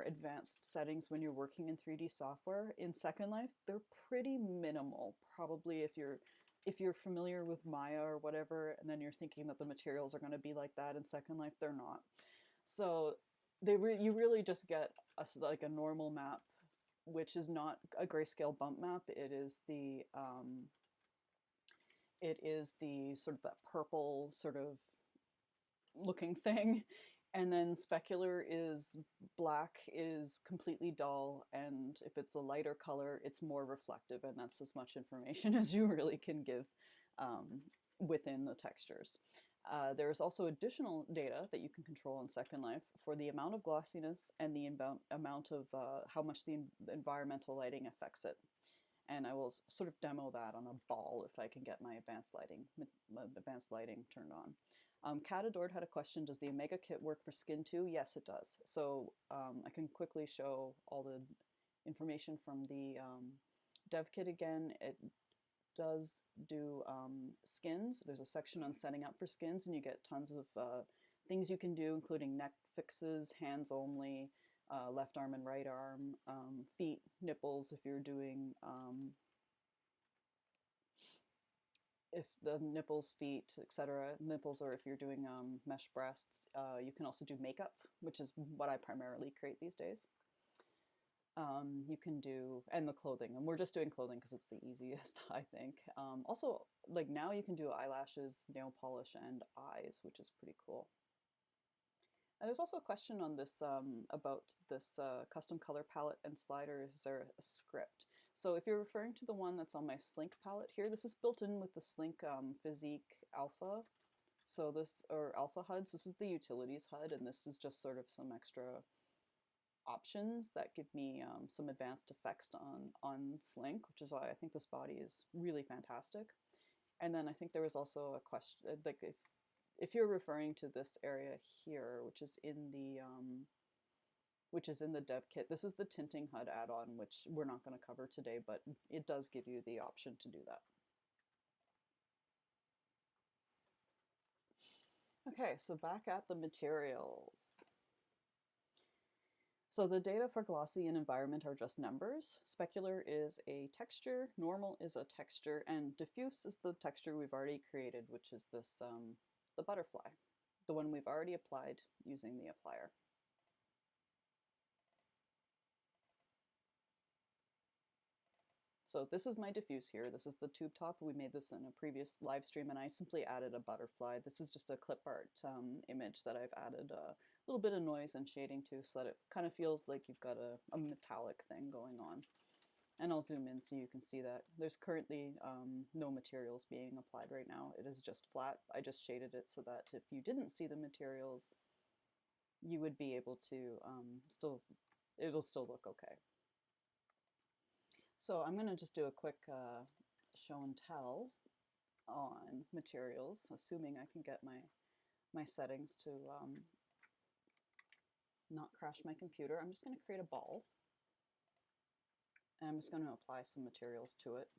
advanced settings when you're working in 3D software. In Second Life, they're pretty minimal. Probably if you're familiar with Maya or whatever, and then you're thinking that the materials are going to be like that in Second Life, they're not. So you really just get a normal map, which is not a grayscale bump map. It is the sort of that purple sort of looking thing. And then specular is black, is completely dull, and if it's a lighter color, it's more reflective, and that's as much information as you really can give within the textures. There's also additional data that you can control in Second Life for the amount of glossiness and the amount of how much the environmental lighting affects it. and I will sort of demo that on a ball if I can get my advanced lighting turned on. Kat Adored had a question, does the Omega kit work for skin too? Yes, it does. So I can quickly show all the information from the dev kit again. It does do skins. There's a section on setting up for skins, and you get tons of things you can do, including neck fixes, hands only, left arm and right arm, feet, nipples if you're doing if the nipples, feet, etc. Nipples, or if you're doing mesh breasts. You can also do makeup, which is what I primarily create these days. You can do, and the clothing, and we're just doing clothing because it's the easiest, I think. Also, like now you can do eyelashes, nail polish, and eyes, which is pretty cool. And there's also a question on this about this custom color palette and slider. Is there a script? So if you're referring to the one that's on my Slink palette here, this is built in with the Slink Physique Alpha. So this, or Alpha HUDs, this is the utilities HUD, and this is just sort of some extra options that give me some advanced effects on Slink, which is why I think this body is really fantastic. And then I think there was also a question, like if you're referring to this area here, which is in the dev kit, this is the tinting HUD add-on, which we're not going to cover today, but it does give you the option to do that. Okay, so back at the materials. So the data for glossy and environment are just numbers. Specular is a texture, normal is a texture, and diffuse is the texture we've already created, which is this, the butterfly, the one we've already applied using the applier. So this is my diffuse here. This is the tube top. We made this in a previous live stream, and I simply added a butterfly. This is just a clip art image that I've added a little bit of noise and shading to, so that it kind of feels like you've got a metallic thing going on. And I'll zoom in so you can see that. There's currently no materials being applied right now. It is just flat. I just shaded it so that if you didn't see the materials, you would be able to it'll still look okay. So I'm going to just do a quick show and tell on materials, assuming I can get my settings to not crash my computer. I'm just going to create a ball, and I'm just going to apply some materials to it.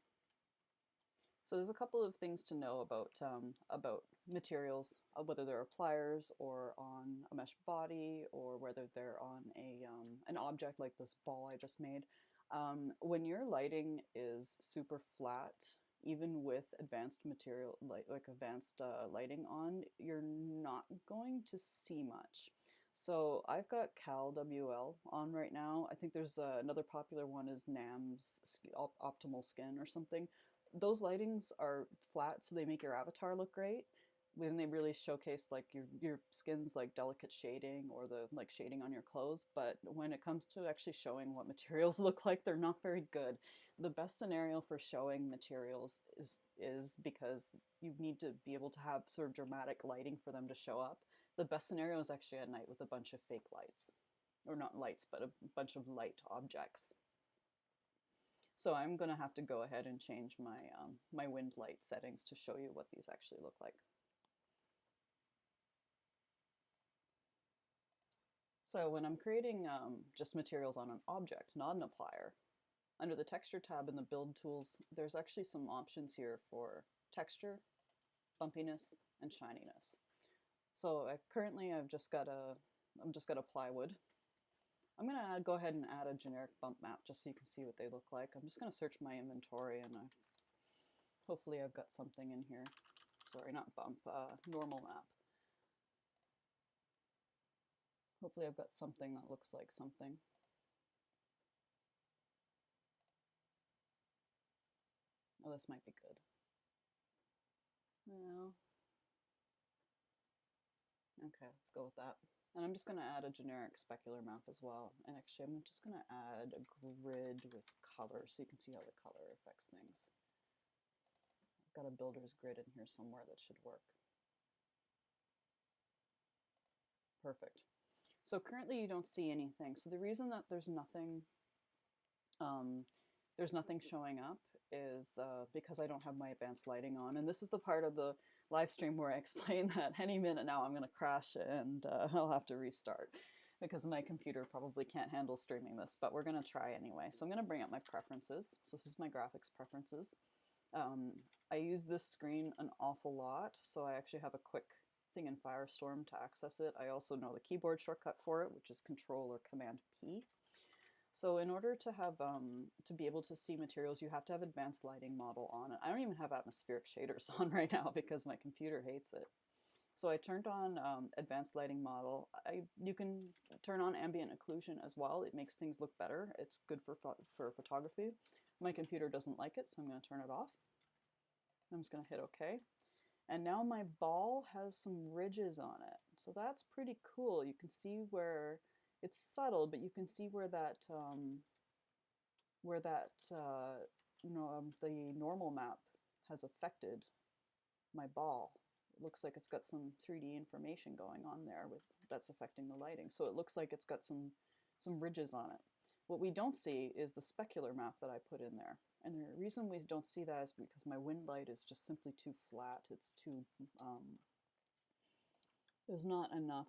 So there's a couple of things to know about materials, whether they're appliers or on a mesh body, or whether they're on an object like this ball I just made. When your lighting is super flat, even with advanced material, like advanced lighting on, you're not going to see much. So I've got CalWL on right now. I think there's another popular one is NAM's Optimal Skin or something. Those lightings are flat, so they make your avatar look great. When they really showcase like your skin's like delicate shading or the like shading on your clothes, but when it comes to actually showing what materials look like, they're not very good. The best scenario for showing materials is because you need to be able to have sort of dramatic lighting for them to show up. The best scenario is actually at night with a bunch of fake lights, or not lights, but a bunch of light objects. So I'm going to have to go ahead and change my my wind light settings to show you what these actually look like. So when I'm creating just materials on an object, not an applier, under the texture tab in the build tools, there's actually some options here for texture, bumpiness, and shininess. So currently I've just got a plywood. I'm gonna go ahead and add a generic bump map just so you can see what they look like. I'm just gonna search my inventory, and hopefully I've got something in here. Sorry, not bump, normal map. Hopefully I've got something that looks like something. Oh, this might be good. Well, okay, let's go with that. And I'm just going to add a generic specular map as well. And actually, I'm just going to add a grid with color so you can see how the color affects things. I've got a builder's grid in here somewhere that should work. Perfect. So currently you don't see anything. So the reason that there's nothing there's nothing showing up is because I don't have my advanced lighting on. And this is the part of the live stream where I explain that any minute now I'm going to crash and I'll have to restart because my computer probably can't handle streaming this, but we're going to try anyway. So I'm going to bring up my preferences. So this is my graphics preferences. I use this screen an awful lot, so I actually have a quick thing in Firestorm to access it. I also know the keyboard shortcut for it, which is Control or Command P. So in order to have to be able to see materials, you have to have advanced lighting model on. I don't even have atmospheric shaders on right now because my computer hates it. So I turned on advanced lighting model. You can turn on ambient occlusion as well. It makes things look better. It's good for photography. My computer doesn't like it, so I'm going to turn it off. I'm just going to hit OK. And now my ball has some ridges on it. So that's pretty cool. You can see where it's subtle, but you can see where that the normal map has affected my ball. It looks like it's got some 3D information going on there that's affecting the lighting. So it looks like it's got some ridges on it. What we don't see is the specular map that I put in there. And the reason we don't see that is because my wind light is just simply too flat. It's too, there's not enough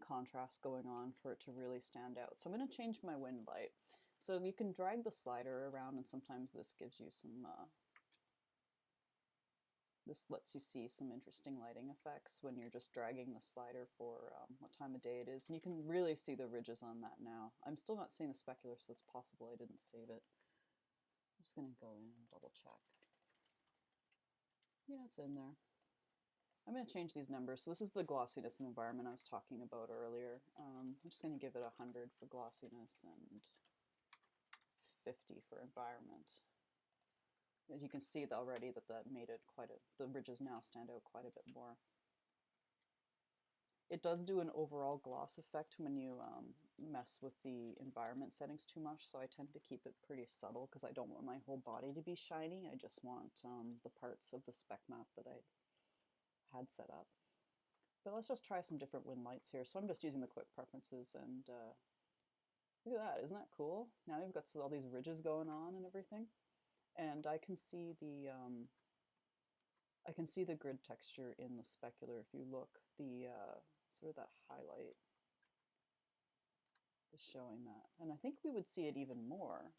contrast going on for it to really stand out. So I'm going to change my wind light. So you can drag the slider around, and sometimes this gives you some, this lets you see some interesting lighting effects when you're just dragging the slider for what time of day it is. And you can really see the ridges on that now. I'm still not seeing the specular, so it's possible I didn't save it. I'm just going to go in and double check. Yeah, it's in there. I'm going to change these numbers. So this is the glossiness and environment I was talking about earlier. I'm just going to give it 100 for glossiness and 50 for environment. As you can see already that made it the ridges now stand out quite a bit more. It does do an overall gloss effect when you mess with the environment settings too much, so I tend to keep it pretty subtle because I don't want my whole body to be shiny. I just want the parts of the spec map that I had set up. But let's just try some different wind lights here. So I'm just using the quick preferences, and look at that, isn't that cool? Now you've got all these ridges going on and everything. And I can see the grid texture in the specular. If you look, the sort of that highlight is showing that. And I think we would see it even more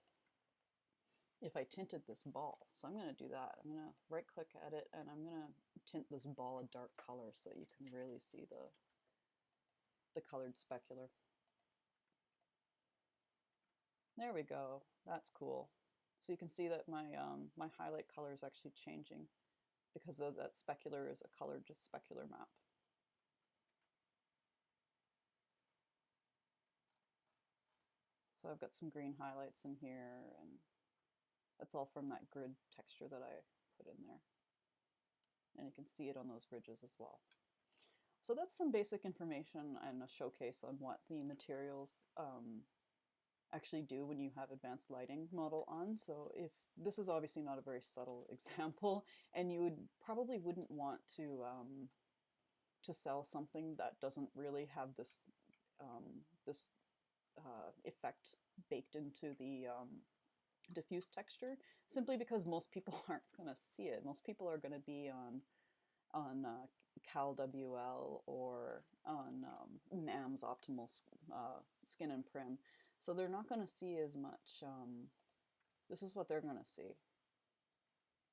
if I tinted this ball. So I'm going to do that. I'm going to right click at it, and I'm going to tint this ball a dark color so you can really see the colored specular. There we go. That's cool. So you can see that my my highlight color is actually changing because of that specular is a colored specular map. So I've got some green highlights in here, and that's all from that grid texture that I put in there. And you can see it on those ridges as well. So that's some basic information and a showcase on what the materials actually do when you have advanced lighting model on. So if this is obviously not a very subtle example, and you probably wouldn't want to sell something that doesn't really have this effect baked into the diffuse texture, simply because most people aren't going to see it. Most people are going to be on CalWL or on NAM's optimal skin and prim. So they're not going to see as much, this is what they're going to see.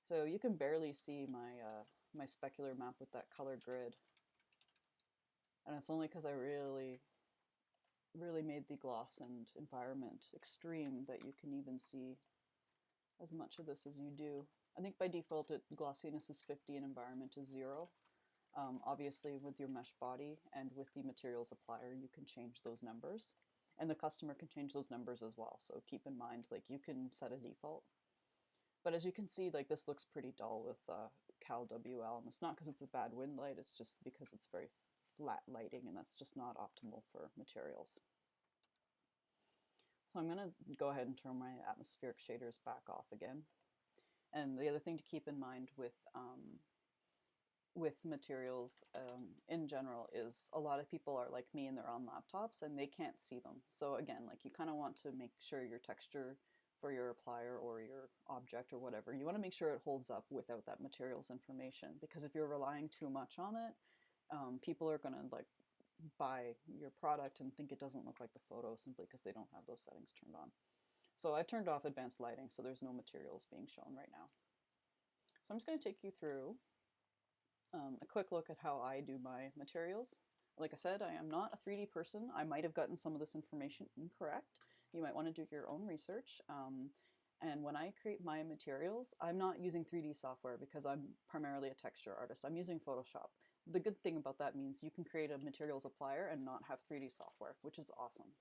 So you can barely see my, my specular map with that color grid. And it's only because I really made the gloss and environment extreme that you can even see as much of this as you do. I think by default glossiness is 50 and environment is 0. Obviously with your mesh body and with the materials applier you can change those numbers. And the customer can change those numbers as well. So keep in mind, like, you can set a default. But as you can see, like, this looks pretty dull with CalWL, and it's not because it's a bad wind light, it's just because it's very flat lighting, and that's just not optimal for materials. So I'm going to go ahead and turn my atmospheric shaders back off again. And the other thing to keep in mind with materials in general is a lot of people are like me and they're on laptops and they can't see them. So again, like, you kind of want to make sure your texture for your applier or your object or whatever, you want to make sure it holds up without that materials information, because if you're relying too much on it, people are going to like buy your product and think it doesn't look like the photo simply because they don't have those settings turned on. So I've turned off advanced lighting, so there's no materials being shown right now. So I'm just going to take you through a quick look at how I do my materials. Like I said, I am not a 3D person. I might have gotten some of this information incorrect. You might want to do your own research. And when I create my materials, I'm not using 3D software because I'm primarily a texture artist. I'm using Photoshop. The good thing about that means you can create a materials applier and not have 3D software, which is awesome.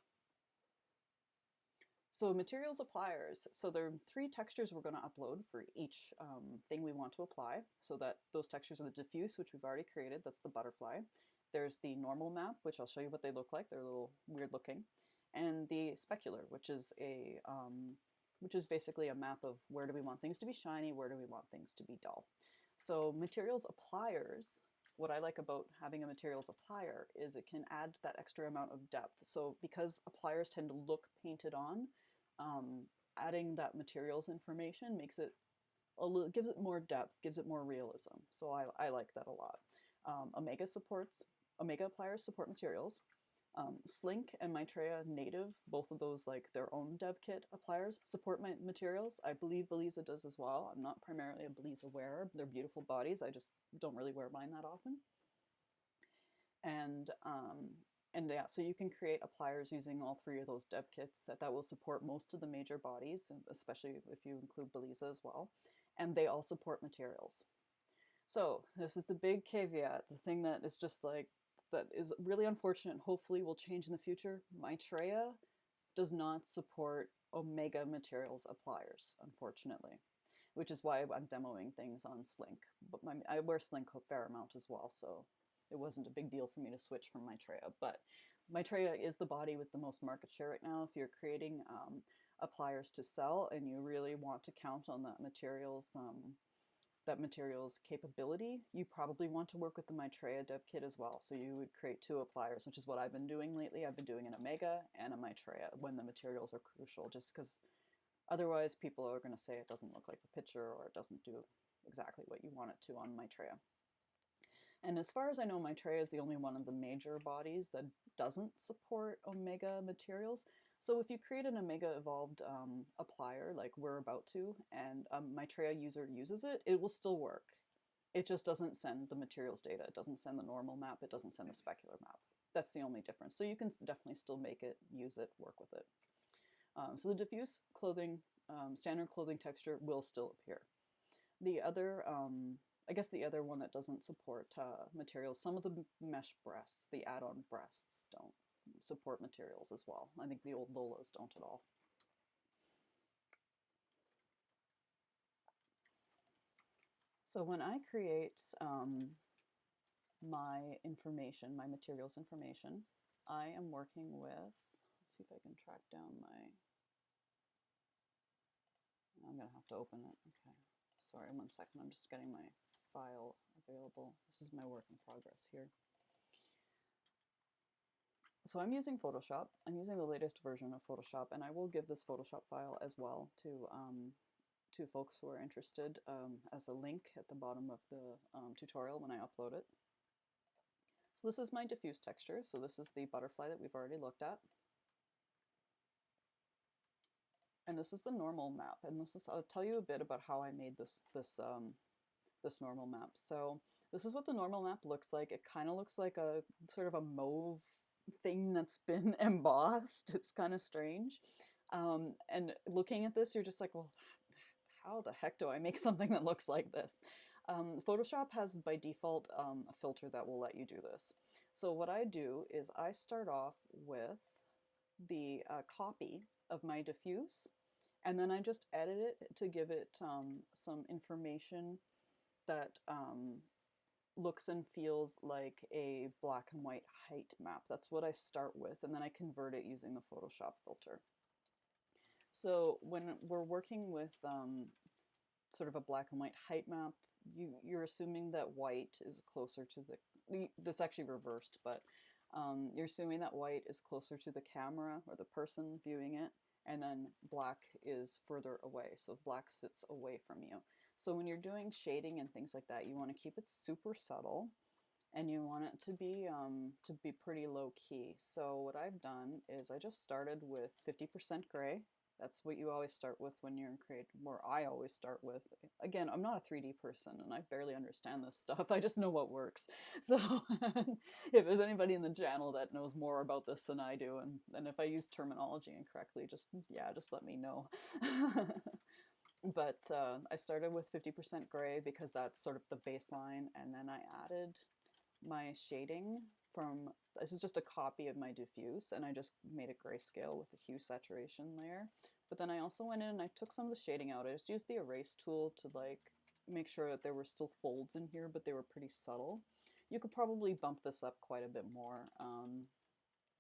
So materials appliers, so there are 3 textures we're going to upload for each thing we want to apply. So that those textures are the diffuse, which we've already created, that's the butterfly. There's the normal map, which I'll show you what they look like, they're a little weird looking. And the specular, which is basically a map of where do we want things to be shiny, where do we want things to be dull. So materials appliers, what I like about having a materials applier is it can add that extra amount of depth. So because appliers tend to look painted on, adding that materials information makes it gives it more depth, gives it more realism. So I like that a lot. Omega appliers support materials. Slink and Maitreya native, both of those like their own dev kit appliers support my materials. I believe Belize does as well. I'm not primarily a Belize wearer. They're beautiful bodies. I just don't really wear mine that often. And yeah, so you can create appliers using all 3 of those dev kits that will support most of the major bodies, especially if you include Belize as well. And they all support materials. So this is the big caveat, the thing that is just like, that is really unfortunate and hopefully will change in the future. Maitreya does not support Omega materials appliers, unfortunately, which is why I'm demoing things on Slink. But I wear Slink a fair amount as well, so it wasn't a big deal for me to switch from Maitreya. But Maitreya is the body with the most market share right now. If you're creating appliers to sell and you really want to count on that materials capability, you probably want to work with the Maitreya dev kit as well. So you would create 2 appliers, which is what I've been doing lately. I've been doing an Omega and a Maitreya when the materials are crucial, just because otherwise people are going to say it doesn't look like the picture or it doesn't do exactly what you want it to on Maitreya. And as far as I know, Maitreya is the only one of the major bodies that doesn't support Omega materials. So if you create an Omega evolved applier, like we're about to, and a Maitreya user uses it, it will still work. It just doesn't send the materials data. It doesn't send the normal map. It doesn't send the specular map. That's the only difference. So you can definitely still make it, use it, work with it. So the diffuse clothing, standard clothing texture will still appear. The other, I guess the other one that doesn't support materials, some of the mesh breasts, the add-on breasts don't support materials as well. I think the old Lolas don't at all. So when I create my information, my materials information, I am working with, let's see if I can track down my, I'm gonna have to open it, okay. Sorry, 1 second, I'm just getting my file available. This is my work in progress here. So I'm using Photoshop. I'm using the latest version of Photoshop, and I will give this Photoshop file as well to folks who are interested as a link at the bottom of the tutorial when I upload it. So this is my diffuse texture. So this is the butterfly that we've already looked at. And this is the normal map. And this is, I'll tell you a bit about how I made this normal map. So this is what the normal map looks like. It kind of looks like a sort of a mauve thing that's been embossed. It's kind of strange. And looking at this, you're just like, well, how the heck do I make something that looks like this? Photoshop has by default a filter that will let you do this. So what I do is I start off with the copy of my diffuse, and then I just edit it to give it some information that looks and feels like a black and white height map. That's what I start with, and then I convert it using the Photoshop filter. So when we're working with sort of a black and white height map, you're assuming that white is closer to the, that's actually reversed, but you're assuming that white is closer to the camera or the person viewing it, and then black is further away. So black sits away from you. So when you're doing shading and things like that, you want to keep it super subtle, and you want it to be pretty low key. So what I've done is I just started with 50% gray. That's what you always start with when you're in Create, or I always start with. Again, I'm not a 3D person and I barely understand this stuff. I just know what works. So if there's anybody in the channel that knows more about this than I do, and if I use terminology incorrectly, just let me know. But I started with 50% gray because that's sort of the baseline, and then I added my shading from, this is just a copy of my diffuse, and I just made it grayscale with the hue saturation layer. But then I also went in and I took some of the shading out. I just used the erase tool to like make sure that there were still folds in here, but they were pretty subtle. You could probably bump this up quite a bit more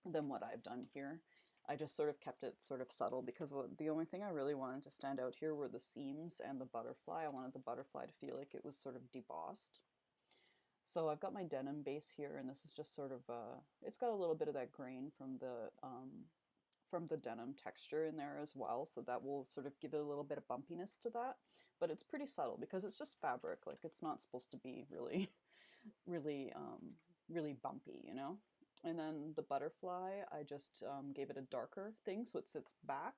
than what I've done here. I just sort of kept it sort of subtle because the only thing I really wanted to stand out here were the seams and the butterfly. I wanted the butterfly to feel like it was sort of debossed. So I've got my denim base here, and this is just sort of, it's got a little bit of that grain from the denim texture in there as well, so that will sort of give it a little bit of bumpiness to that, but it's pretty subtle because it's just fabric. Like, it's not supposed to be really, really, really bumpy, you know? And then the butterfly, I just gave it a darker thing so it sits back,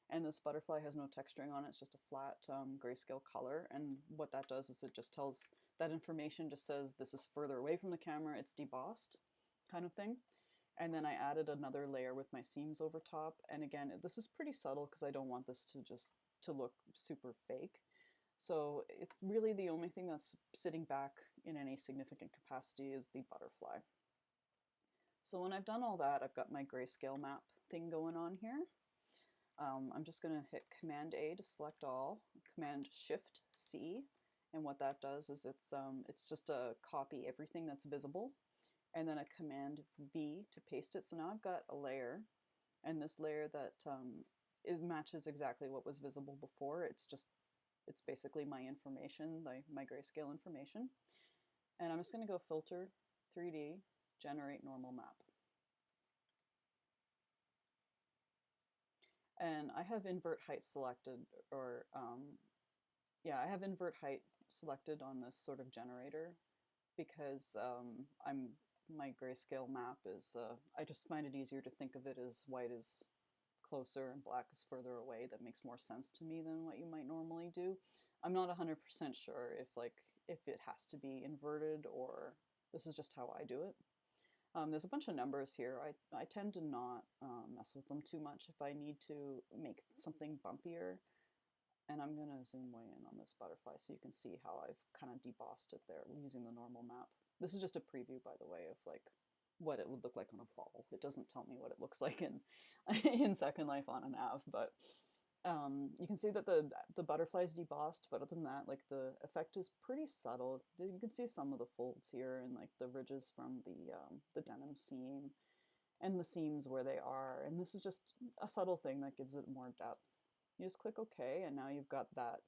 and this butterfly has no texturing on it. It's just a flat grayscale color, and what that does is it just tells, that information just says this is further away from the camera, it's debossed kind of thing. And then I added another layer with my seams over top, and again, this is pretty subtle because I don't want this to look super fake. So it's really the only thing that's sitting back in any significant capacity is the butterfly. So when I've done all that, I've got my grayscale map thing going on here. I'm just going to hit Command A to select all, Command Shift C, and what that does is it's just a copy everything that's visible, and then a Command V to paste it. So now I've got a layer, and this layer that it matches exactly what was visible before. It's basically my information, my grayscale information, and I'm just going to go Filter, 3D, Generate Normal Map. And I have invert height selected, or yeah, I have invert height selected on this sort of generator because my grayscale map is, I just find it easier to think of it as white is closer and black is further away. That makes more sense to me than what you might normally do. I'm not 100% sure if it has to be inverted, or this is just how I do it. There's a bunch of numbers here. I tend to not mess with them too much if I need to make something bumpier. And I'm going to zoom way in on this butterfly so you can see how I've kind of debossed it there using the normal map. This is just a preview, by the way, of like what it would look like on a ball. It doesn't tell me what it looks like in in Second Life on an av, but you can see that the butterfly is debossed, but other than that, like, the effect is pretty subtle. You can see some of the folds here and like the ridges from the denim seam and the seams where they are, and this is just a subtle thing that gives it more depth. You just click OK, and now you've got that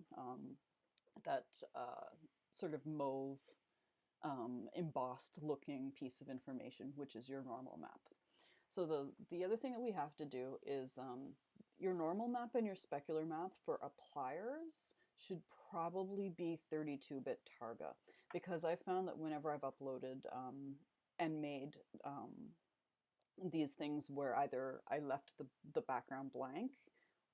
sort of mauve embossed looking piece of information, which is your normal map. So the other thing that we have to do is your normal map and your specular map for appliers should probably be 32-bit Targa, because I found that whenever I've uploaded and made these things where either I left the background blank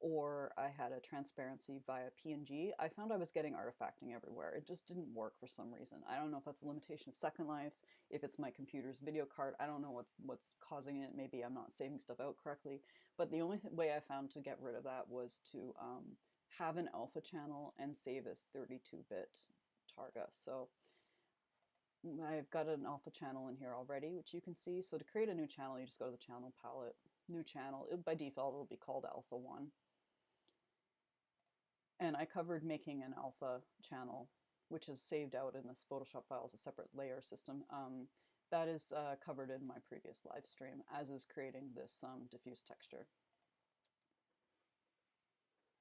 or I had a transparency via PNG, I found I was getting artifacting everywhere. It just didn't work for some reason. I don't know if that's a limitation of Second Life, if it's my computer's video card. I don't know what's causing it. Maybe I'm not saving stuff out correctly. But the only way I found to get rid of that was to have an alpha channel and save as 32-bit Targa. So I've got an alpha channel in here already, which you can see. So to create a new channel, you just go to the channel palette, new channel. By default, it'll be called Alpha 1. And I covered making an alpha channel, which is saved out in this Photoshop file as a separate layer system. That is covered in my previous live stream, as is creating this diffuse texture.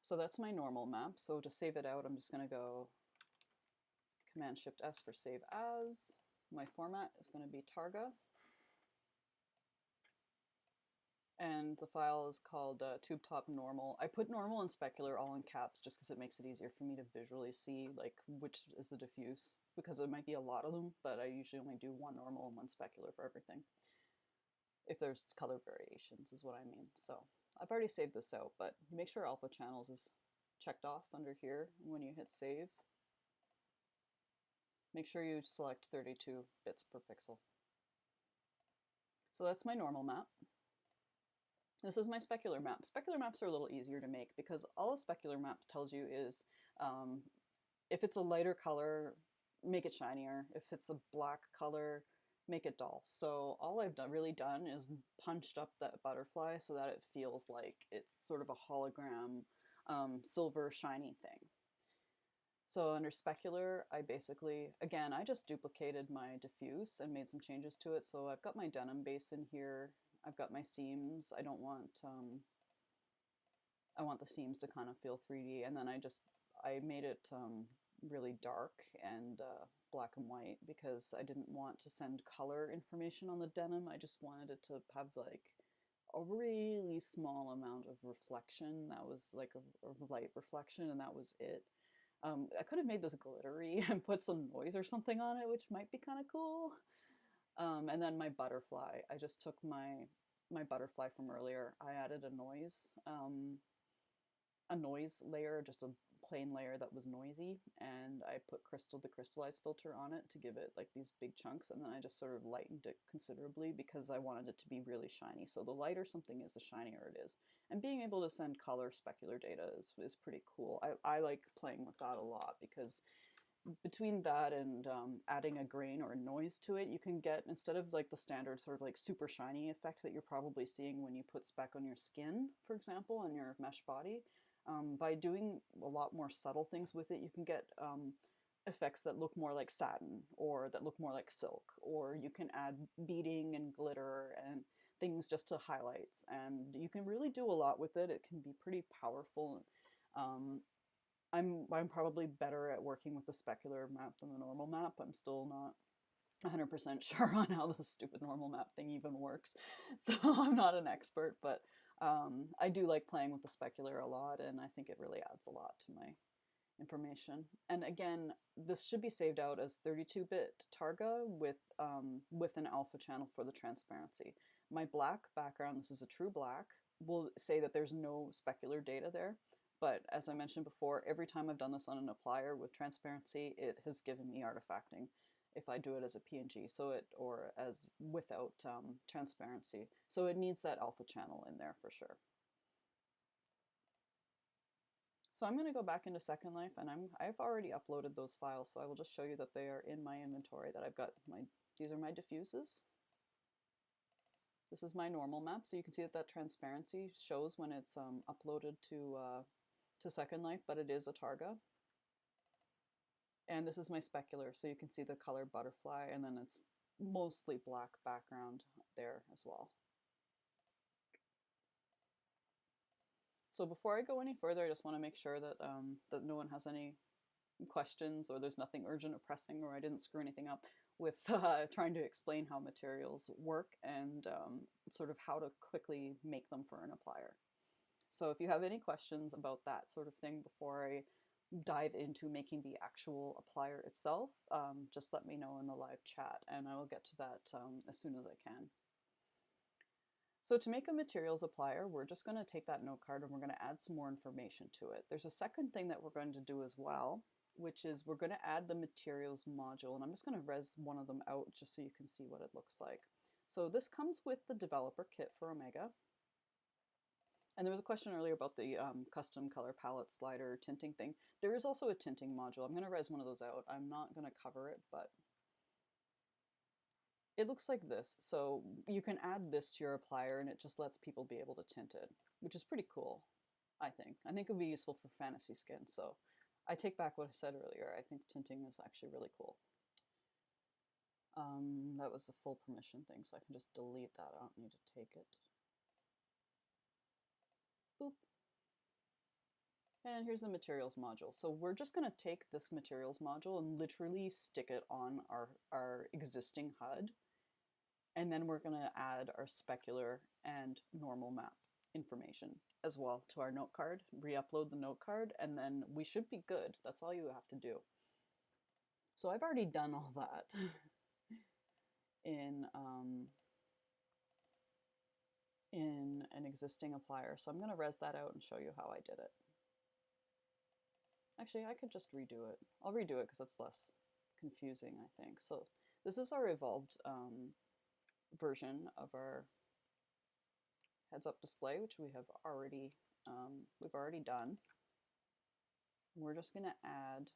So that's my normal map. So to save it out, I'm just going to go Command-Shift-S for Save As. My format is going to be Targa. And the file is called tube top normal. I put normal and specular all in caps just because it makes it easier for me to visually see like which is the diffuse, because it might be a lot of them, but I usually only do one normal and one specular for everything. If there's color variations is what I mean. So I've already saved this out, but make sure alpha channels is checked off under here. When you hit save, make sure you select 32 bits per pixel. So that's my normal map. This is my specular map. Specular maps are a little easier to make because all a specular map tells you is if it's a lighter color, make it shinier. If it's a black color, make it dull. So all I've really done is punched up that butterfly so that it feels like it's sort of a hologram silver shiny thing. So under specular, I basically, again, I just duplicated my diffuse and made some changes to it. So I've got my denim base in here. I've got my seams. I don't want, I want the seams to kind of feel 3D. And then I made it really dark and black and white because I didn't want to send color information on the denim. I just wanted it to have like a really small amount of reflection. That was like a light reflection, and that was it. I could have made this glittery and put some noise or something on it, which might be kind of cool. And then my butterfly, I just took my butterfly from earlier. I added a noise layer, just a plain layer that was noisy, and I put the crystallized filter on it to give it like these big chunks, and then I just sort of lightened it considerably because I wanted it to be really shiny. So the lighter something is, the shinier it is. And being able to send color specular data is pretty cool. I like playing with that a lot because between that and adding a grain or a noise to it, you can get, instead of like the standard sort of like super shiny effect that you're probably seeing when you put speck on your skin, for example, on your mesh body, by doing a lot more subtle things with it, you can get effects that look more like satin or that look more like silk, or you can add beading and glitter and things just to highlights, and you can really do a lot with it. It can be pretty powerful. I'm probably better at working with the specular map than the normal map. I'm still not 100% sure on how the stupid normal map thing even works, so I'm not an expert, but I do like playing with the specular a lot, and I think it really adds a lot to my information. And again, this should be saved out as 32-bit targa with an alpha channel for the transparency. My black background, this is a true black, will say that there's no specular data there. But as I mentioned before, every time I've done this on an applier with transparency, it has given me artifacting if I do it as a PNG, or as without transparency. So it needs that alpha channel in there for sure. So I'm going to go back into Second Life, and I've already uploaded those files, so I will just show you that they are in my inventory. That I've got these are my diffuses. This is my normal map, so you can see that transparency shows when it's uploaded to Second Life, but it is a targa. And this is my specular, so you can see the color butterfly, and then it's mostly black background there as well. So before I go any further, I just want to make sure that that no one has any questions, or there's nothing urgent or pressing, or I didn't screw anything up with trying to explain how materials work and sort of how to quickly make them for an applier. So if you have any questions about that sort of thing before I dive into making the actual applier itself, just let me know in the live chat, and I will get to that as soon as I can. So to make a materials applier, we're just going to take that note card and we're going to add some more information to it. There's a second thing that we're going to do as well, which is we're going to add the materials module, and I'm just going to res one of them out just so you can see what it looks like. So this comes with the developer kit for Omega. And there was a question earlier about the custom color palette slider tinting thing. There is also a tinting module. I'm going to res one of those out. I'm not going to cover it, but it looks like this. So you can add this to your applier and it just lets people be able to tint it, which is pretty cool, I think. I think it would be useful for fantasy skin. So I take back what I said earlier. I think tinting is actually really cool. That was a full permission thing, so I can just delete that. I don't need to take it. Boop. And here's the materials module. So we're just going to take this materials module and literally stick it on our existing HUD. And then we're going to add our specular and normal map information as well to our note card, re-upload the note card, and then we should be good. That's all you have to do. So I've already done all that in an existing applier. So I'm going to res that out and show you how I did it. Actually, I could just redo it. I'll redo it because it's less confusing, I think. So this is our evolved version of our heads-up display, which we have already we've already done. We're just going to add,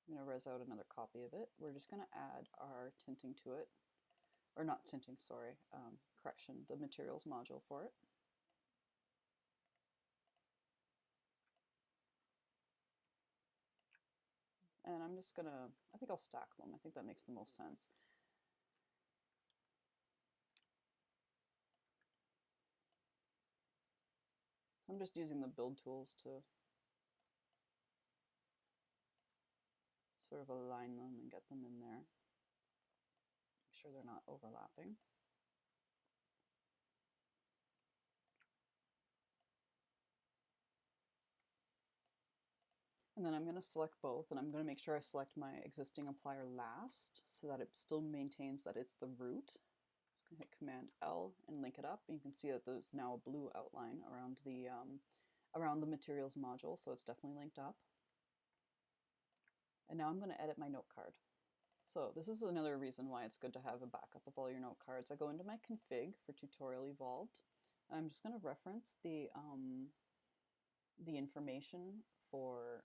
I'm going to res out another copy of it. We're just going to add our tinting to it, or not tinting, sorry, correction, the materials module for it. And I'm just going to, I think I'll stack them. I think that makes the most sense. I'm just using the build tools to sort of align them and get them in there. Make sure they're not overlapping. And then I'm going to select both, and I'm going to make sure I select my existing applier last so that it still maintains that it's the root. Just going to hit Command L and link it up. And you can see that there's now a blue outline around the materials module, so it's definitely linked up. And now I'm going to edit my note card. So this is another reason why it's good to have a backup of all your note cards. I go into my config for tutorial evolved. I'm just going to reference the information for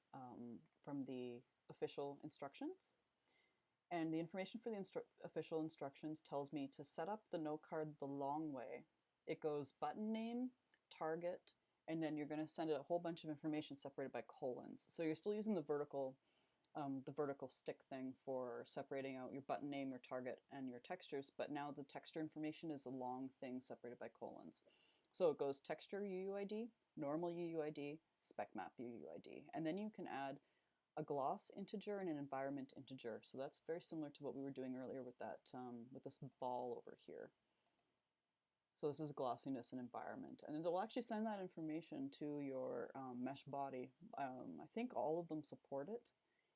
from the official instructions. And the information for the official instructions tells me to set up the note card the long way. It goes button name, target, and then you're going to send it a whole bunch of information separated by colons. So you're still using the vertical stick thing for separating out your button name, your target, and your textures, but now the texture information is a long thing separated by colons. So it goes texture UUID, normal UUID, spec map UUID, and then you can add a gloss integer and an environment integer. So that's very similar to what we were doing earlier with that with this ball over here. So this is glossiness and environment, and it will actually send that information to your mesh body. I think all of them support it.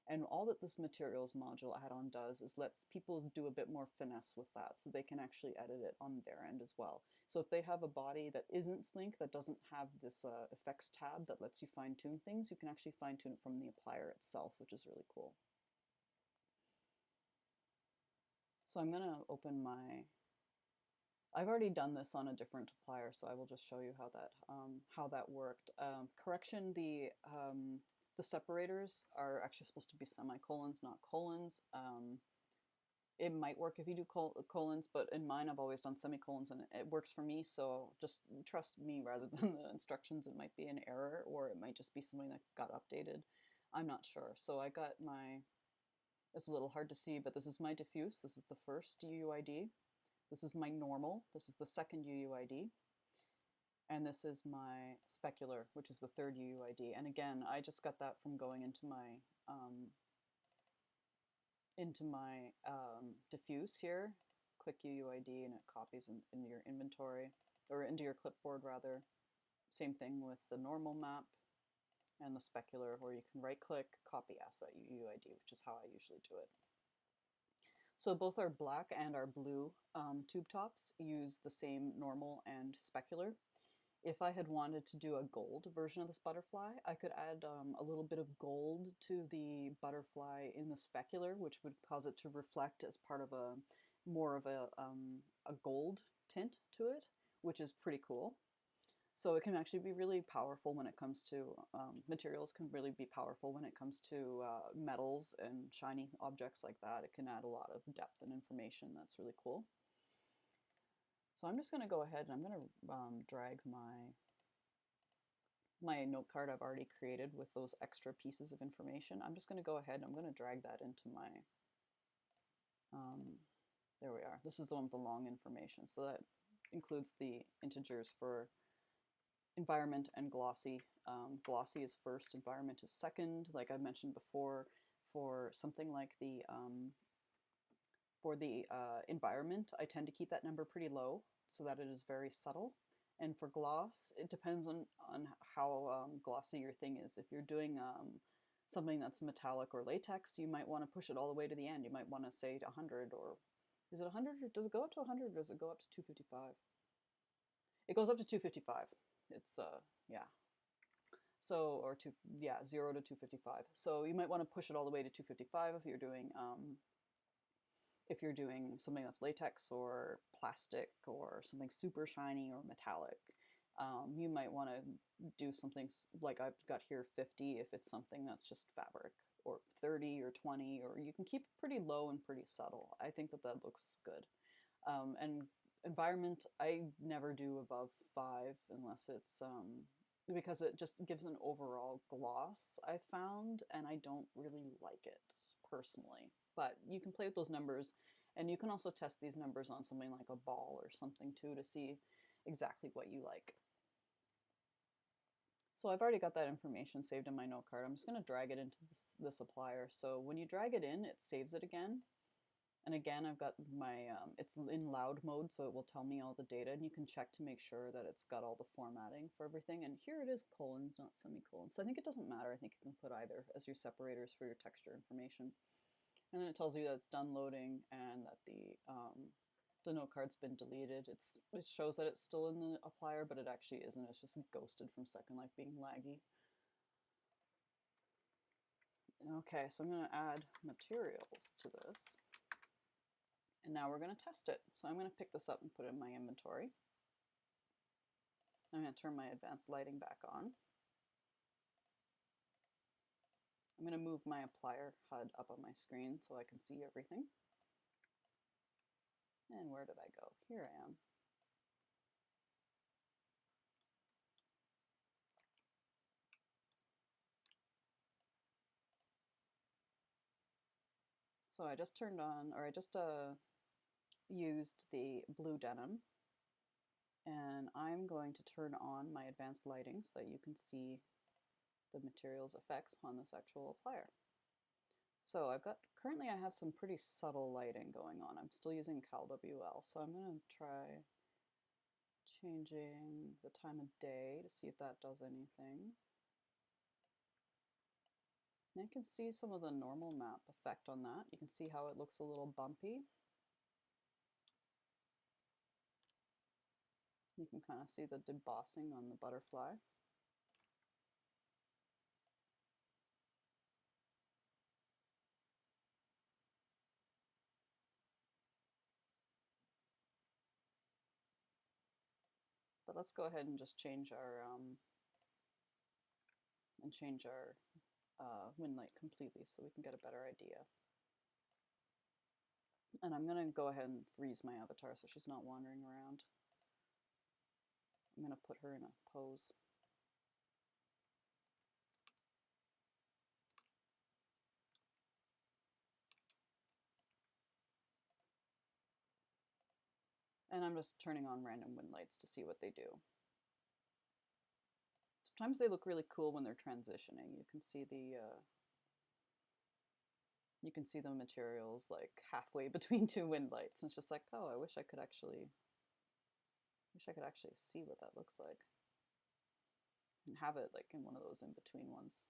And all that this materials module add-on does is lets people do a bit more finesse with that, so they can actually edit it on their end as well. So if they have a body that isn't Slink, that doesn't have this effects tab that lets you fine-tune things, you can actually fine-tune it from the applier itself, which is really cool. So I'm going to open my... I've already done this on a different applier, so I will just show you how that worked. Correction, the separators are actually supposed to be semicolons, not colons. It might work if you do colons, but in mine I've always done semicolons and it works for me, so just trust me rather than the instructions. It might be an error, or it might just be something that got updated. I'm not sure. So I got my, it's a little hard to see, but this is my diffuse. This is the first UUID. This is my normal. This is the second UUID. And this is my specular, which is the third UUID. And again, I just got that from going into my diffuse here. Click UUID and it copies into your inventory, or into your clipboard rather. Same thing with the normal map and the specular, where you can right click, copy asset UUID, which is how I usually do it. So both our black and our blue tube tops use the same normal and specular. If I had wanted to do a gold version of this butterfly, I could add a little bit of gold to the butterfly in the specular, which would cause it to reflect as part of more of a gold tint to it, which is pretty cool. So it can actually be really powerful when it comes to, materials can really be powerful when it comes to metals and shiny objects like that. It can add a lot of depth and information. That's really cool. So I'm just going to go ahead and I'm going to drag my note card I've already created with those extra pieces of information. I'm just going to go ahead and I'm going to drag that into my, there we are. This is the one with the long information. So that includes the integers for environment and glossy. Glossy is first, environment is second. Like I mentioned before, for something like the For the environment, I tend to keep that number pretty low so that it is very subtle. And for gloss, it depends on how glossy your thing is. If you're doing something that's metallic or latex, you might want to push it all the way to the end. You might want to say 100, or is it 100, or does it go up to 100, or does it go up to 255? It goes up to 255. It's yeah. So, or two, yeah, 0 to 255. So you might want to push it all the way to 255 if you're doing something that's latex or plastic or something super shiny or metallic. You might want to do something like I've got here 50 if it's something that's just fabric, or 30 or 20, or you can keep it pretty low and pretty subtle. I think that that looks good. And environment, I never do above 5 unless it's because it just gives an overall gloss, I found, and I don't really like it personally. But you can play with those numbers, and you can also test these numbers on something like a ball or something too to see exactly what you like. So I've already got that information saved in my note card. I'm just going to drag it into this applier. So when you drag it in, it saves it again. And again, I've got my, it's in loud mode, so it will tell me all the data, and you can check to make sure that it's got all the formatting for everything. And here it is colons, not semicolons. So I think it doesn't matter. I think you can put either as your separators for your texture information. And then it tells you that it's done loading and that the note card's been deleted. It shows that it's still in the applier, but it actually isn't. It's just ghosted from Second Life being laggy. Okay, so I'm going to add materials to this. And now we're going to test it. So I'm going to pick this up and put it in my inventory. I'm going to turn my advanced lighting back on. I'm going to move my applier HUD up on my screen so I can see everything. And where did I go? Here I am. So I just turned on, or I just used the blue denim, and I'm going to turn on my advanced lighting so that you can see the materials effects on this actual applier. So currently I have some pretty subtle lighting going on. I'm still using CalWL, so I'm going to try changing the time of day to see if that does anything. And I can see some of the normal map effect on that. You can see how it looks a little bumpy. You can kind of see the debossing on the butterfly. But let's go ahead and just change our wind light completely so we can get a better idea. And I'm going to go ahead and freeze my avatar so she's not wandering around. I'm going to put her in a pose. And I'm just turning on random wind lights to see what they do. Sometimes they look really cool when they're transitioning. You can see the materials like halfway between two wind lights. And it's just like, oh, I wish I could actually see what that looks like. And have it like in one of those in between ones.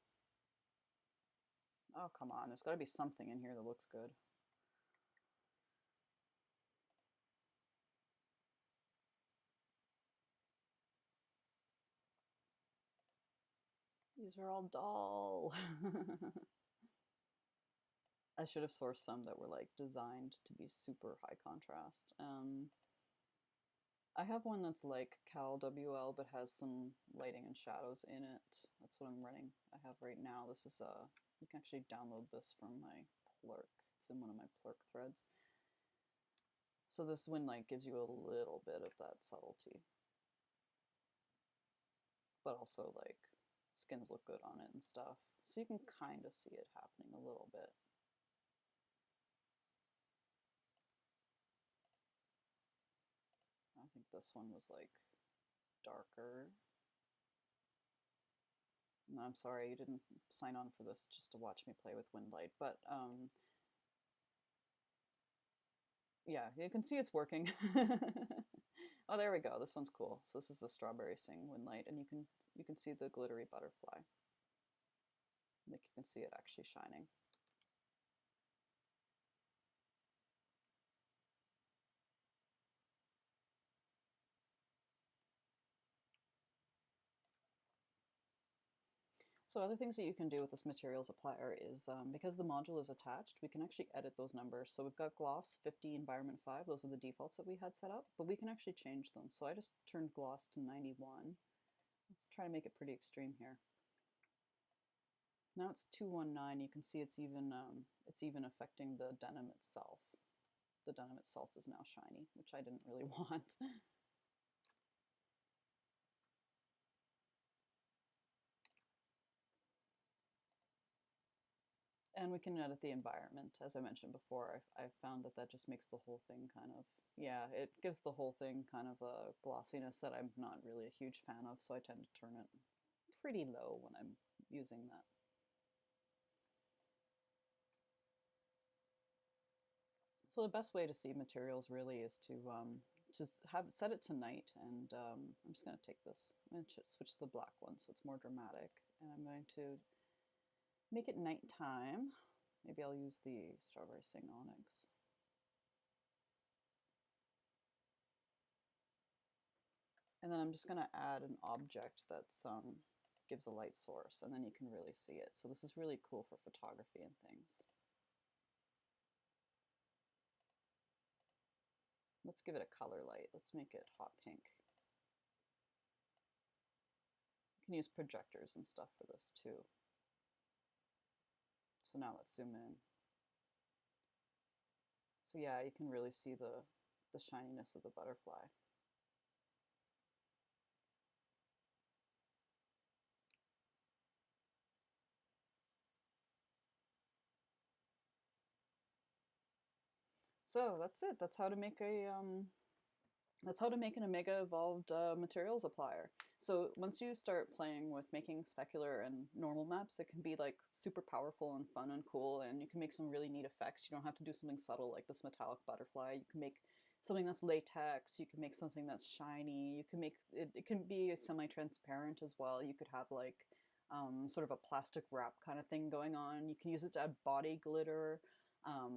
Oh, come on, there's got to be something in here that looks good. These are all dull. I should have sourced some that were like designed to be super high contrast. I have one that's like CalWL but has some lighting and shadows in it. That's what I'm running. I have right now. This is you can actually download this from my Plurk. It's in one of my Plurk threads. So this wind light gives you a little bit of that subtlety. But also like skins look good on it and stuff. So you can kind of see it happening a little bit. I think this one was like darker. No, I'm sorry, you didn't sign on for this just to watch me play with wind light, but Yeah, you can see it's working. Oh, there we go. This one's cool. So this is a strawberry sing Winlight, and you can see the glittery butterfly. Like you can see it actually shining. So other things that you can do with this materials applier is, because the module is attached, we can actually edit those numbers. So we've got gloss 50, environment 5, those were the defaults that we had set up, but we can actually change them. So I just turned gloss to 91. Let's try to make it pretty extreme here. Now it's 219. You can see it's even affecting the denim itself. The denim itself is now shiny, which I didn't really want. And we can edit the environment. As I mentioned before, I've found that that just makes the whole thing kind of, yeah, it gives the whole thing kind of a glossiness that I'm not really a huge fan of, so I tend to turn it pretty low when I'm using that. So the best way to see materials really is to set it to night, and I'm just going to take this, I'm going to switch to the black one so it's more dramatic, and I'm going to make it nighttime. Maybe I'll use the Strawberry Sing Onyx. And then I'm just going to add an object that's gives a light source, and then you can really see it. So this is really cool for photography and things. Let's give it a color light. Let's make it hot pink. You can use projectors and stuff for this too. So now let's zoom in. So yeah, you can really see the shininess of the butterfly. So that's it. That's how to make a that's how to make an Omega Evolved materials applier. So once you start playing with making specular and normal maps, it can be like super powerful and fun and cool, and you can make some really neat effects. You don't have to do something subtle like this metallic butterfly. You can make something that's latex. You can make something that's shiny. You can make it. It can be semi-transparent as well. You could have like sort of a plastic wrap kind of thing going on. You can use it to add body glitter.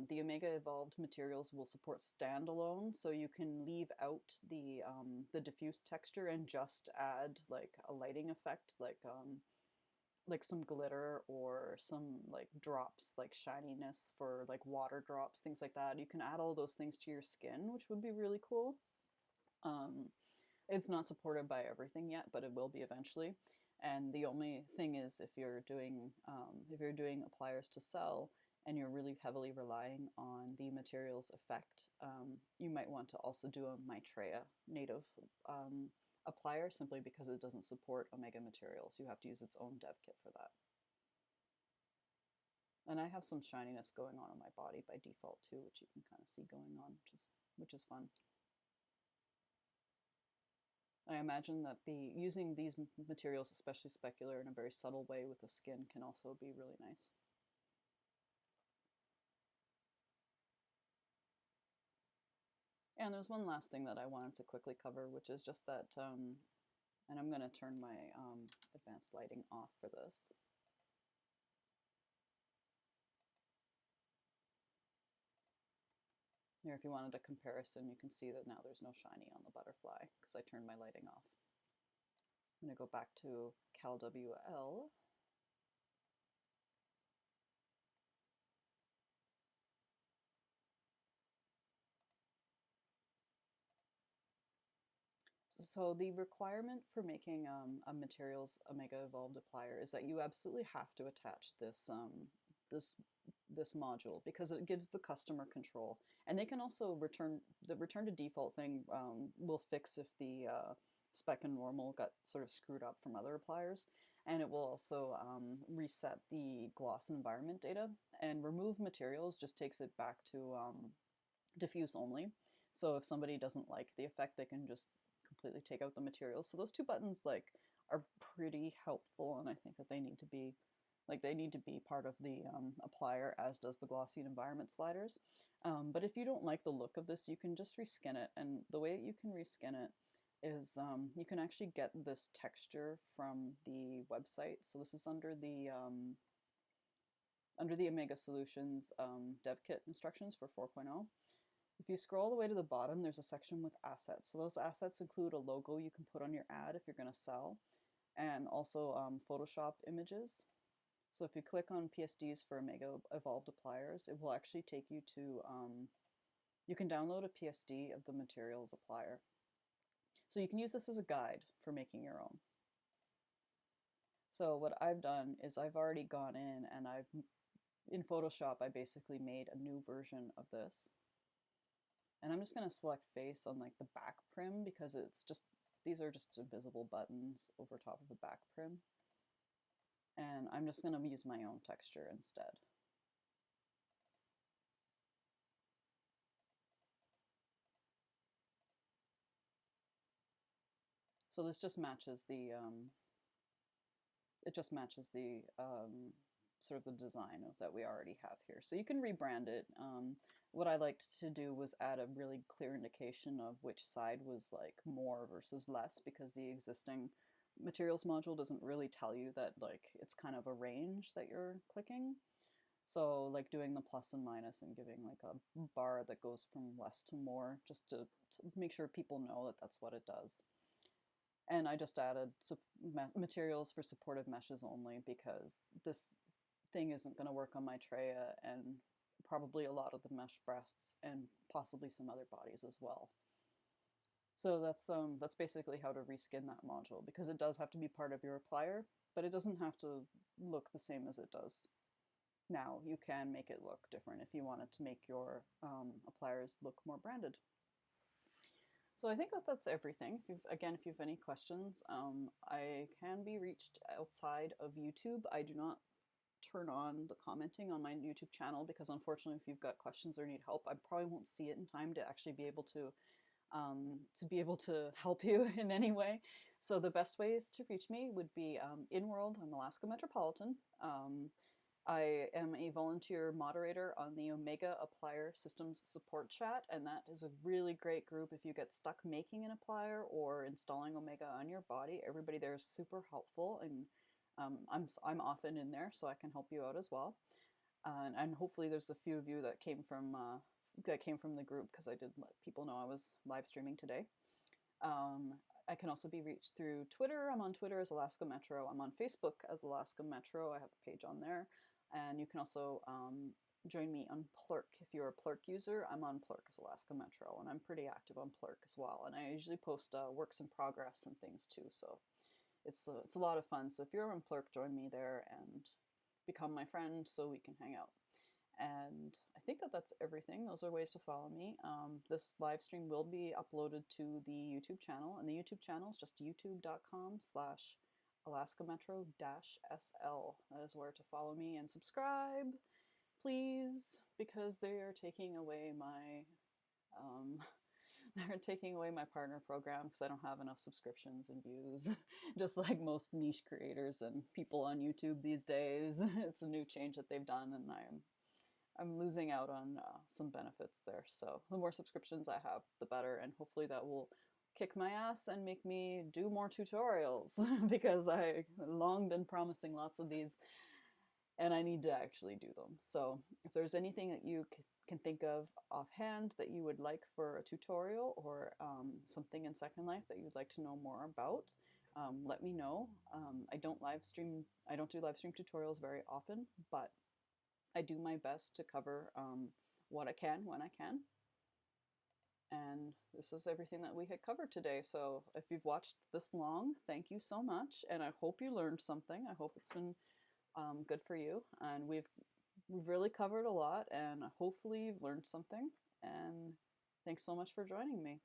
The Omega Evolved materials will support standalone, so you can leave out the diffuse texture and just add like a lighting effect, like some glitter or some like drops, like shininess for like water drops, things like that. You can add all those things to your skin, which would be really cool. It's not supported by everything yet, but it will be eventually. And the only thing is, if you're doing appliers to sell, and you're really heavily relying on the materials effect, you might want to also do a Maitreya native applier, simply because it doesn't support Omega materials. You have to use its own dev kit for that. And I have some shininess going on my body by default too, which you can kind of see going on, which is fun. I imagine that using these materials, especially specular, in a very subtle way with the skin can also be really nice. And there's one last thing that I wanted to quickly cover, which is just that, and I'm going to turn my advanced lighting off for this. Here, if you wanted a comparison, you can see that now there's no shiny on the butterfly because I turned my lighting off. I'm going to go back to CalWL. So the requirement for making a materials Omega Evolved applier is that you absolutely have to attach this this module, because it gives the customer control, and they can also return to default thing will fix if the spec and normal got sort of screwed up from other appliers, and it will also reset the gloss environment data, and remove materials just takes it back to diffuse only. So if somebody doesn't like the effect, they can just completely take out the materials. So those two buttons like are pretty helpful, and I think that they need to be Like they need to be part of the applier, as does the glossy environment sliders. But if you don't like the look of this, you can just reskin it. And the way you can reskin it is you can actually get this texture from the website. So this is under the Omega Solutions dev kit instructions for 4.0. If you scroll all the way to the bottom, there's a section with assets. So those assets include a logo you can put on your ad if you're going to sell, and also Photoshop images. So if you click on PSDs for Omega Evolved Appliers, it will actually take you to, you can download a PSD of the materials applier. So you can use this as a guide for making your own. So what I've done is I've already gone in and in Photoshop, I basically made a new version of this. And I'm just going to select face on like the back prim because it's just, these are just invisible buttons over top of the back prim. And I'm just going to use my own texture instead. So this just matches the, sort of the design that we already have here. So you can rebrand it. What I liked to do was add a really clear indication of which side was like more versus less, because the existing materials module doesn't really tell you that, like it's kind of a range that you're clicking. So like doing the plus and minus and giving like a bar that goes from less to more, just to make sure people know that that's what it does. And I just added materials for supportive meshes only, because this thing isn't going to work on my Treya and probably a lot of the mesh breasts and possibly some other bodies as well. So that's basically how to reskin that module, because it does have to be part of your applier, but it doesn't have to look the same as it does now. You can make it look different if you wanted to make your appliers look more branded. So I think that that's everything. If you have any questions, I can be reached outside of YouTube. I do not turn on the commenting on my YouTube channel because, unfortunately, if you've got questions or need help, I probably won't see it in time to actually be able to help you in any way. So the best ways to reach me would be in World. I'm Alaska Metropolitan. I am a volunteer moderator on the Omega Applier Systems Support Chat, and that is a really great group if you get stuck making an applier or installing Omega on your body. Everybody there is super helpful, and I'm often in there, so I can help you out as well. And hopefully there's a few of you that came from the group, because I did let people know I was live streaming today. I can also be reached through Twitter. I'm on Twitter as Alaska Metro. I'm on Facebook as Alaska Metro. I have a page on there. And you can also join me on Plurk. If you're a Plurk user, I'm on Plurk as Alaska Metro, and I'm pretty active on Plurk as well. And I usually post works in progress and things too, so it's a lot of fun. So if you're on Plurk, join me there and become my friend so we can hang out. And I think that that's everything. Those are ways to follow me. This live stream will be uploaded to the YouTube channel, and the YouTube channel is just youtube.com/alaskametro-sl. That is where to follow me and subscribe, please, because they are taking away my they're taking away my partner program because I don't have enough subscriptions and views, just like most niche creators and people on YouTube these days. It's a new change that they've done, and I'm losing out on some benefits there. So the more subscriptions I have, the better, and hopefully that will kick my ass and make me do more tutorials because I've long been promising lots of these and I need to actually do them. So if there's anything that you can think of offhand that you would like for a tutorial, or something in Second Life that you'd like to know more about, let me know. I don't do live stream tutorials very often, but I do my best to cover what I can when I can. And this is everything that we had covered today. So if you've watched this long, thank you so much. And I hope you learned something. I hope it's been good for you. And we've really covered a lot, and hopefully you've learned something. And thanks so much for joining me.